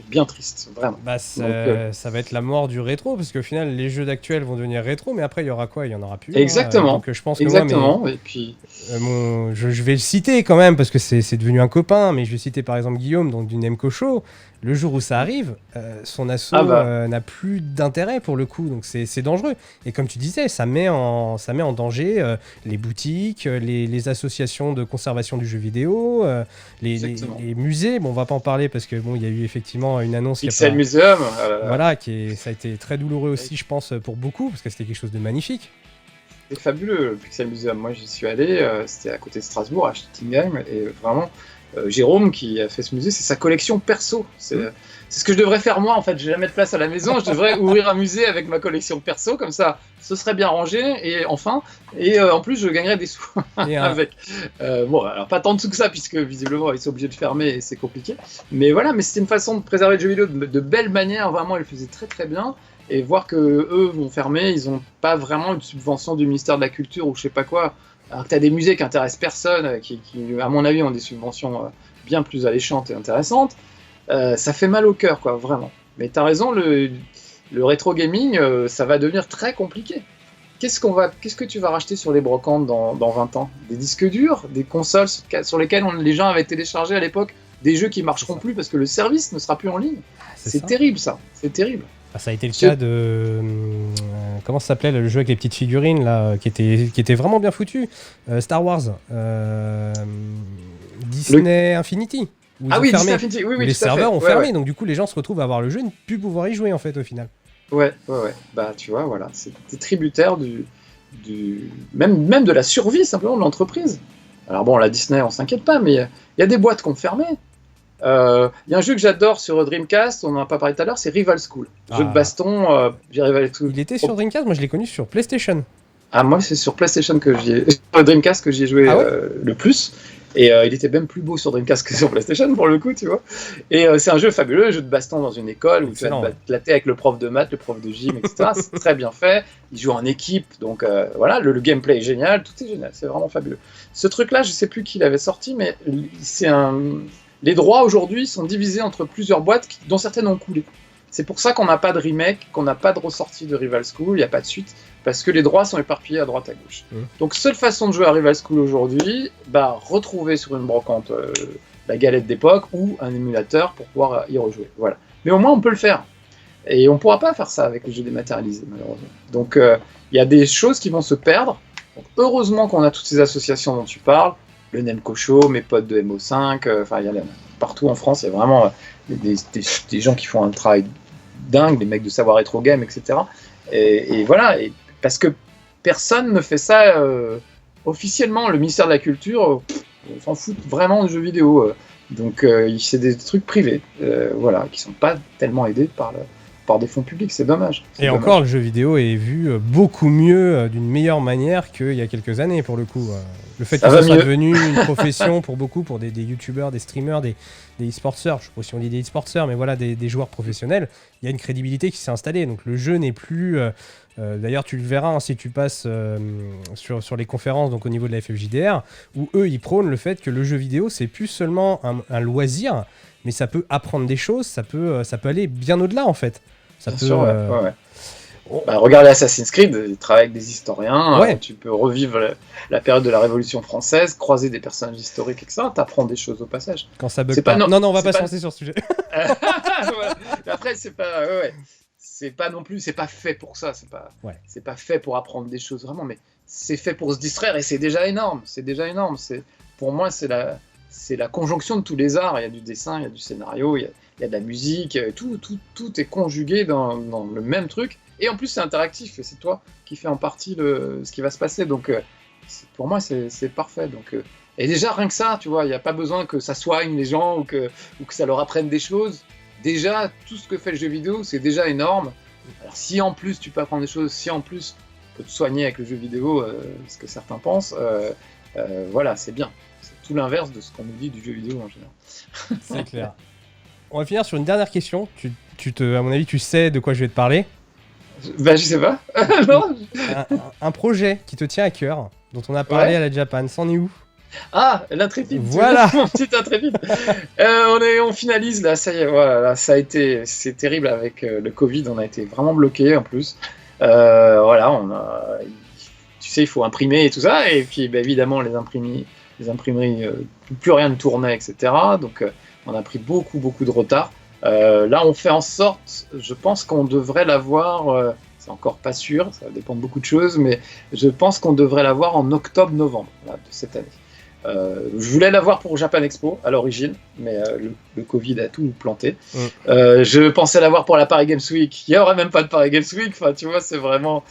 bien triste, vraiment. Bah, ça va être la mort du rétro, parce qu'au final, les jeux d'actuels vont devenir rétro, mais après, il y aura quoi? Il y en aura plus. Exactement. Donc, je pense que exactement. Et puis, je vais le citer quand même, parce que c'est devenu un copain, mais je vais citer par exemple Guillaume, donc du Nemco Show. Le jour où ça arrive, son assaut n'a plus d'intérêt pour le coup, donc c'est dangereux. Et comme tu disais, ça met en danger les boutiques, les associations de conservation du jeu vidéo, les musées. Bon, on va pas en parler parce que bon, il y a eu effectivement une annonce. Pixel Museum. Voilà, ça a été très douloureux aussi, je pense, pour beaucoup, parce que c'était quelque chose de magnifique. C'est fabuleux, le Pixel Museum. Moi, j'y suis allé, c'était à côté de Strasbourg, à Stuttingheim, et vraiment. Jérôme qui a fait ce musée, c'est sa collection perso. C'est ce que je devrais faire moi en fait. J'ai jamais de place à la maison, je devrais ouvrir un musée avec ma collection perso, comme ça, ce serait bien rangé et en plus je gagnerais des sous avec. Bon, alors pas tant de sous que ça puisque visiblement ils sont obligés de fermer et c'est compliqué. Mais voilà, mais c'était une façon de préserver le jeu vidéo de belle manière. Vraiment, ils le faisaient très très bien. Et voir que eux vont fermer, ils ont pas vraiment une subvention du ministère de la Culture ou je sais pas quoi. Alors que tu as des musées qui intéressent personne, qui, à mon avis, ont des subventions bien plus alléchantes et intéressantes, ça fait mal au cœur, quoi, vraiment. Mais tu as raison, le rétro gaming, ça va devenir très compliqué. Qu'est-ce que tu vas racheter sur les brocantes dans 20 ans? Des disques durs? Des consoles sur lesquelles les gens avaient téléchargé à l'époque des jeux qui marcheront plus parce que le service ne sera plus en ligne? C'est terrible, ça. C'est terrible. Ça a été le cas de... comment ça s'appelait le jeu avec les petites figurines là, qui était vraiment bien foutu, Star Wars. Disney Infinity. Oui, Disney Infinity, oui, les serveurs ont fermé, donc du coup les gens se retrouvent à avoir le jeu et ne plus pouvoir y jouer en fait au final. Ouais. Bah tu vois, voilà, c'est tributaire même de la survie simplement de l'entreprise. Alors bon, la Disney, on s'inquiète pas, mais il y a des boîtes qui ont fermé. Il y a un jeu que j'adore sur Dreamcast, on n'en a pas parlé tout à l'heure, c'est Rival School. Jeu de baston, Rival School. Il était sur Dreamcast, moi je l'ai connu sur PlayStation. Ah, moi c'est sur PlayStation sur Dreamcast que j'y ai joué le plus. Et il était même plus beau sur Dreamcast que sur PlayStation pour le coup, tu vois. Et c'est un jeu fabuleux, un jeu de baston dans une école où tu vas te batter avec le prof de maths, le prof de gym, etc. C'est très bien fait. Il joue en équipe, donc voilà, le gameplay est génial, tout est génial, c'est vraiment fabuleux. Ce truc-là, je sais plus qui l'avait sorti, mais les droits aujourd'hui sont divisés entre plusieurs boîtes dont certaines ont coulé. C'est pour ça qu'on n'a pas de remake, qu'on n'a pas de ressortie de Rival School, il n'y a pas de suite, parce que les droits sont éparpillés à droite à gauche. Donc seule façon de jouer à Rival School aujourd'hui, retrouver sur une brocante la galette d'époque ou un émulateur pour pouvoir y rejouer. Voilà. Mais au moins on peut le faire. Et on ne pourra pas faire ça avec les jeux dématérialisés malheureusement. Donc il y a des choses qui vont se perdre. Donc, heureusement qu'on a toutes ces associations dont tu parles, le Nemco Show, mes potes de MO5, partout en France, il y a vraiment des gens qui font un travail dingue, des mecs de Savoir Rétro Game, etc. Et voilà, parce que personne ne fait ça officiellement. Le ministère de la Culture, on s'en fout vraiment du jeu vidéo. Donc c'est des trucs privés, qui sont pas tellement aidés par des fonds publics, c'est dommage. Encore, le jeu vidéo est vu beaucoup mieux, d'une meilleure manière qu'il y a quelques années, pour le coup. Le fait que ça soit devenu une profession pour beaucoup, pour des youtubeurs, des streamers, des e-sporters, je sais pas si on dit des e-sporters, mais voilà, des joueurs professionnels, il y a une crédibilité qui s'est installée. Donc le jeu n'est plus... d'ailleurs, tu le verras si tu passes sur les conférences, donc au niveau de la FFJDR, où eux, ils prônent le fait que le jeu vidéo, c'est plus seulement un loisir, mais ça peut apprendre des choses, ça peut aller bien au-delà, en fait. Bah, regarde Assassin's Creed, il travaille avec des historiens, Ouais. tu peux revivre la période de la Révolution française, croiser des personnages historiques, etc. T'apprends des choses au passage. Quand ça bug C'est pas. pas Non, on va c'est pas se pas- lancer sur ce sujet. Voilà. Mais après, c'est pas, ouais. C'est pas non plus, c'est pas fait pour ça, Ouais. c'est pas fait pour apprendre des choses vraiment, mais c'est fait pour se distraire et c'est déjà énorme. C'est déjà énorme. Pour moi, c'est la conjonction de tous les arts. Il y a du dessin, il y a du scénario, il y a de la musique, tout est conjugué dans le même truc. Et en plus, c'est interactif et c'est toi qui fais en partie ce qui va se passer. Donc, pour moi, c'est parfait. Donc, et déjà, rien que ça, tu vois, il n'y a pas besoin que ça soigne les gens ou que ça leur apprenne des choses. Déjà, tout ce que fait le jeu vidéo, c'est déjà énorme. Alors, si en plus tu peux apprendre des choses, si en plus tu peux te soigner avec le jeu vidéo, ce que certains pensent, voilà, c'est bien. C'est tout l'inverse de ce qu'on nous dit du jeu vidéo en général. C'est clair. On va finir sur une dernière question. À mon avis, tu sais de quoi je vais te parler. Bah, je sais pas. Non. Un projet qui te tient à cœur, dont on a parlé Ouais. à la Japan, c'en est où? Ah, l'intrépide. Voilà. Mon petit intrépide. On finalise là, ça y est, voilà, là, c'est terrible avec le Covid, on a été vraiment bloqué en plus. Voilà, tu sais, il faut imprimer et tout ça, et puis bah, évidemment les imprimeries, plus rien ne tournait, etc. Donc on a pris beaucoup de retard. Là, on fait en sorte, je pense qu'on devrait l'avoir. C'est encore pas sûr, ça va dépendre de beaucoup de choses, mais je pense qu'on devrait l'avoir en octobre-novembre de cette année. Je voulais l'avoir pour Japan Expo à l'origine, mais le Covid a tout planté. Je pensais l'avoir pour la Paris Games Week. Il n'y aurait même pas de Paris Games Week. Enfin, tu vois, c'est vraiment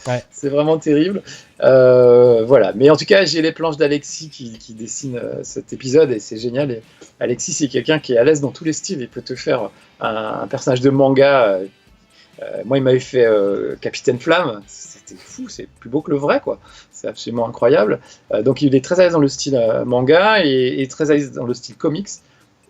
terrible. Voilà. Mais en tout cas, j'ai les planches d'Alexis qui dessine cet épisode et c'est génial. Et Alexis, c'est quelqu'un qui est à l'aise dans tous les styles. Il peut te faire un personnage de manga. Moi, il m'avait fait Capitaine Flamme. C'était fou. C'est plus beau que le vrai, quoi. C'est absolument incroyable. Donc il est très à l'aise dans le style manga et très à l'aise dans le style comics.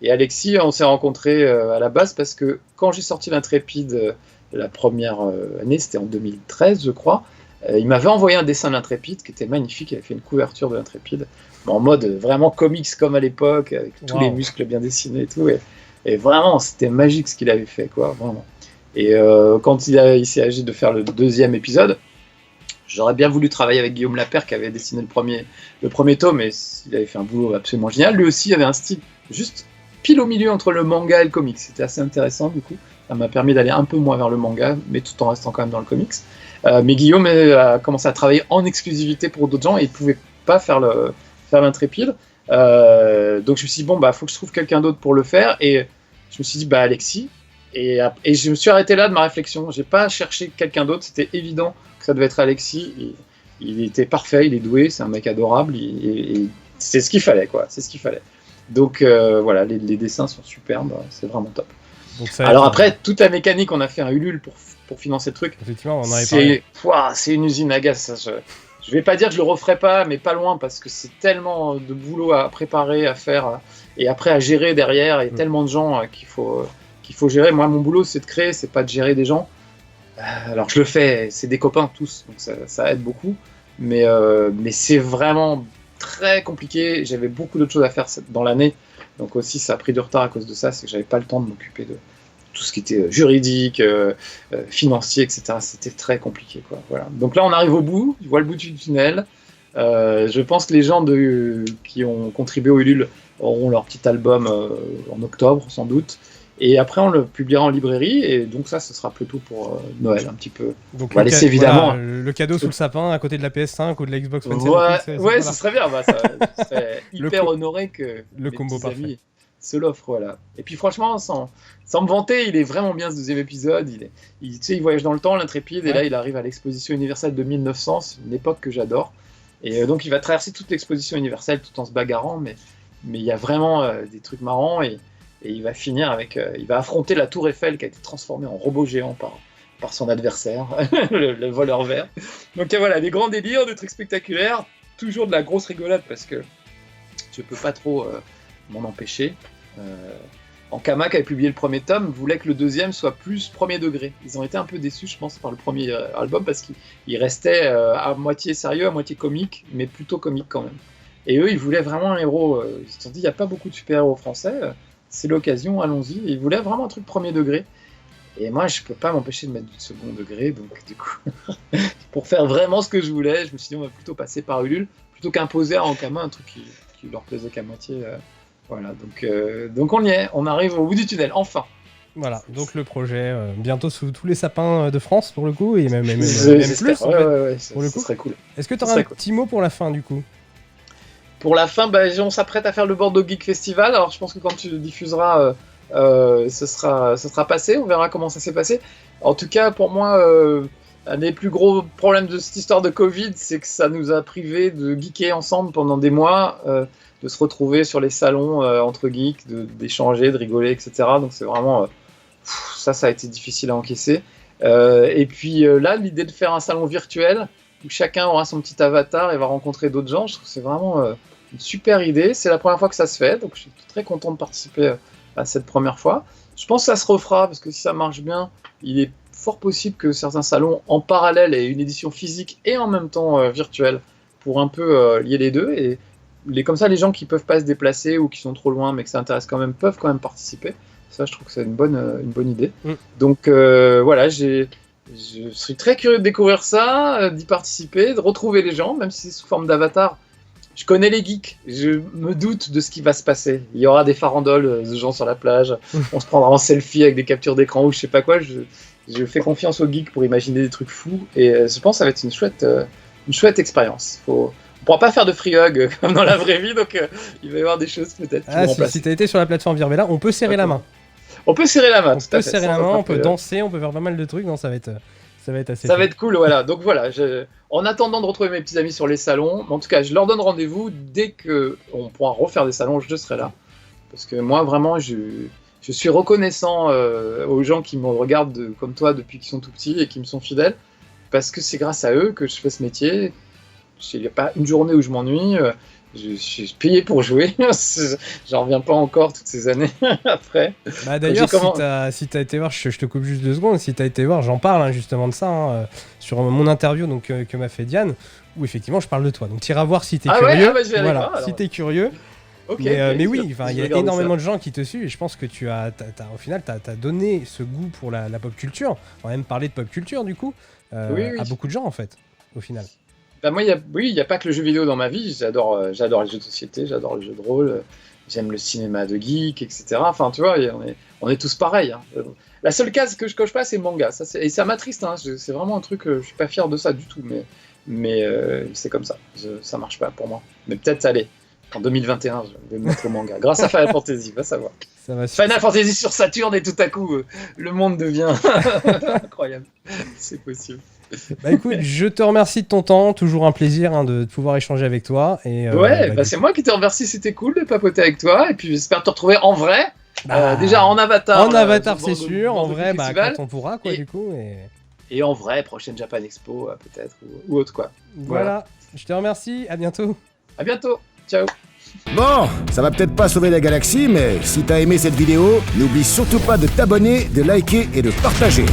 Et Alexis, on s'est rencontrés à la base parce que quand j'ai sorti l'Intrépide la première année, c'était en 2013 je crois, il m'avait envoyé un dessin de l'Intrépide qui était magnifique, il avait fait une couverture de l'Intrépide, en mode vraiment comics comme à l'époque, avec tous les muscles bien dessinés et tout. Et vraiment, c'était magique ce qu'il avait fait, quoi, vraiment. Et quand il s'est agi de faire le deuxième épisode, j'aurais bien voulu travailler avec Guillaume Lapère qui avait dessiné le premier tome et il avait fait un boulot absolument génial. Lui aussi avait un style juste pile au milieu entre le manga et le comics. C'était assez intéressant du coup. Ça m'a permis d'aller un peu moins vers le manga, mais tout en restant quand même dans le comics. Mais Guillaume a commencé à travailler en exclusivité pour d'autres gens et il ne pouvait pas faire l'Intrépide. Donc je me suis dit, bon, bah, faut que je trouve quelqu'un d'autre pour le faire. Et je me suis dit, bah, Alexis. Et je me suis arrêté là de ma réflexion. J'ai pas cherché quelqu'un d'autre, c'était évident que ça devait être Alexis. Il était parfait, il est doué, c'est un mec adorable. Et c'est ce qu'il fallait, quoi. C'est ce qu'il fallait. Donc voilà, les dessins sont superbes, c'est vraiment top. Alors après, toute la mécanique, on a fait un Ulule pour financer le truc. Effectivement, on en avait parlé. C'est une usine à gaz. Ça, je vais pas dire que je le referai pas, mais pas loin, parce que c'est tellement de boulot à préparer, à faire, et après à gérer derrière, et tellement de gens qu'il faut gérer. Moi, mon boulot, c'est de créer, c'est pas de gérer des gens. Alors, je le fais, c'est des copains tous, donc ça aide beaucoup. Mais c'est vraiment très compliqué. J'avais beaucoup d'autres choses à faire dans l'année. Donc aussi, ça a pris du retard à cause de ça. C'est que j'avais pas le temps de m'occuper de tout ce qui était juridique, financier, etc. C'était très compliqué, quoi. Voilà. Donc là, on arrive au bout. Je vois le bout du tunnel. Je pense que les gens qui ont contribué au Ulule auront leur petit album en octobre, sans doute. Et après, on le publiera en librairie, et donc ça, ce sera plutôt pour Noël, un petit peu. Donc on va laisser évidemment... le cadeau sous le sapin, à côté de la PS5 ou de la Xbox One. Ouais, ce serait bien, ça serait hyper honoré que le combo mes parfait. amis se l'offrent, voilà. Et puis franchement, sans me vanter, il est vraiment bien ce deuxième épisode. Tu sais, il voyage dans le temps, l'Intrépide, et là, il arrive à l'exposition universelle de 1900, c'est une époque que j'adore. Et donc, il va traverser toute l'exposition universelle tout en se bagarrant, mais il y a vraiment des trucs marrants, et il va finir il va affronter la Tour Eiffel qui a été transformée en robot géant par son adversaire, le voleur vert. Donc voilà, des grands délires, des trucs spectaculaires, toujours de la grosse rigolade parce que je peux pas trop m'en empêcher. Ankama, qui avait publié le premier tome, voulait que le deuxième soit plus premier degré. Ils ont été un peu déçus, je pense, par le premier album parce qu'il restait à moitié sérieux, à moitié comique, mais plutôt comique quand même. Et eux, ils voulaient vraiment un héros. Ils se sont dit, il n'y a pas beaucoup de super-héros français. C'est l'occasion, allons-y. Ils voulaient vraiment un truc premier degré. Et moi, je peux pas m'empêcher de mettre du second degré, donc du coup, pour faire vraiment ce que je voulais, je me suis dit on va plutôt passer par Ulule, plutôt qu'imposer à Ankama un truc qui leur plaisait qu'à moitié. Voilà, donc on y est, on arrive au bout du tunnel, enfin. Voilà, donc le projet bientôt sous tous les sapins de France pour le coup, et même plus en fait, ouais, pour le coup. Ça serait cool. Est-ce que tu auras un petit mot pour la fin du coup? Pour la fin, on s'apprête à faire le Bordeaux Geek Festival, alors je pense que quand tu le diffuseras, ce sera passé, on verra comment ça s'est passé. En tout cas, pour moi, un des plus gros problèmes de cette histoire de Covid, c'est que ça nous a privés de geeker ensemble pendant des mois, de se retrouver sur les salons entre geeks, d'échanger, de rigoler, etc. Donc c'est vraiment... ça a été difficile à encaisser. Et puis là, l'idée de faire un salon virtuel, où chacun aura son petit avatar et va rencontrer d'autres gens, je trouve que c'est vraiment une super idée. C'est la première fois que ça se fait, donc je suis très content de participer à cette première fois. Je pense que ça se refera, parce que si ça marche bien, il est fort possible que certains salons en parallèle aient une édition physique et en même temps virtuelle, pour un peu lier les deux. Et comme ça, les gens qui peuvent pas se déplacer ou qui sont trop loin, mais que ça intéresse quand même, peuvent quand même participer. Ça, je trouve que c'est une bonne idée. Donc voilà, je suis très curieux de découvrir ça, d'y participer, de retrouver les gens, même si c'est sous forme d'avatar. Je connais les geeks, je me doute de ce qui va se passer. Il y aura des farandoles de gens sur la plage, on se prendra en selfie avec des captures d'écran ou je sais pas quoi. Je fais confiance aux geeks pour imaginer des trucs fous et je pense que ça va être une chouette expérience. On pourra pas faire de free hug comme dans la vraie vie, donc il va y avoir des choses peut-être qui vont remplacer. Si t'as été sur la plateforme Virbella, on peut serrer la main. On peut serrer la main, tout à fait. On peut serrer la main, on peut danser, on peut faire pas mal de trucs, non, ça va être assez ça va être cool, voilà. Donc voilà, en attendant de retrouver mes petits amis sur les salons, en tout cas, je leur donne rendez-vous dès qu'on pourra refaire des salons, je serai là. Parce que moi, vraiment, je suis reconnaissant aux gens qui me regardent comme toi depuis qu'ils sont tout petits et qui me sont fidèles, parce que c'est grâce à eux que je fais ce métier. Il n'y a pas une journée où je m'ennuie. Je suis payé pour jouer, j'en reviens pas encore toutes ces années après. Bah d'ailleurs, si t'as été voir, je te coupe juste 2 secondes, si t'as été voir, j'en parle justement de ça, sur mon interview donc, que m'a fait Diane, où effectivement je parle de toi. Donc t'iras voir si t'es curieux. Ouais, je vais voilà, voir, si t'es curieux. Mais oui, il y a énormément de gens qui te suivent et je pense que au final, t'as donné ce goût pour la pop culture. On va même parler de pop culture du coup, à beaucoup de gens en fait, au final. Bah moi, il n'y a pas que le jeu vidéo dans ma vie. J'adore les jeux de société, j'adore les jeux de rôle, j'aime le cinéma de geek, etc. Enfin, tu vois, on est tous pareils. Hein. La seule case que je coche pas, c'est le manga. Et ça m'attriste. Hein. C'est vraiment un truc, je suis pas fier de ça du tout. Mais c'est comme ça. Ça marche pas pour moi. Mais peut-être, allez, en 2021, je vais me mettre au manga. Grâce à Final Fantasy, va savoir. Final Fantasy sur Saturn et tout à coup, le monde devient incroyable. C'est possible. Bah écoute, je te remercie de ton temps, toujours un plaisir de pouvoir échanger avec toi. Et, c'est moi qui te remercie, c'était cool de papoter avec toi, et puis j'espère te retrouver en vrai, déjà en avatar. En avatar c'est sûr, en vrai quand on pourra quoi du coup. Et en vrai, prochaine Japan Expo peut-être, ou autre quoi. Voilà, je te remercie, à bientôt. À bientôt, ciao. Bon, ça va peut-être pas sauver la galaxie, mais si t'as aimé cette vidéo, n'oublie surtout pas de t'abonner, de liker et de partager.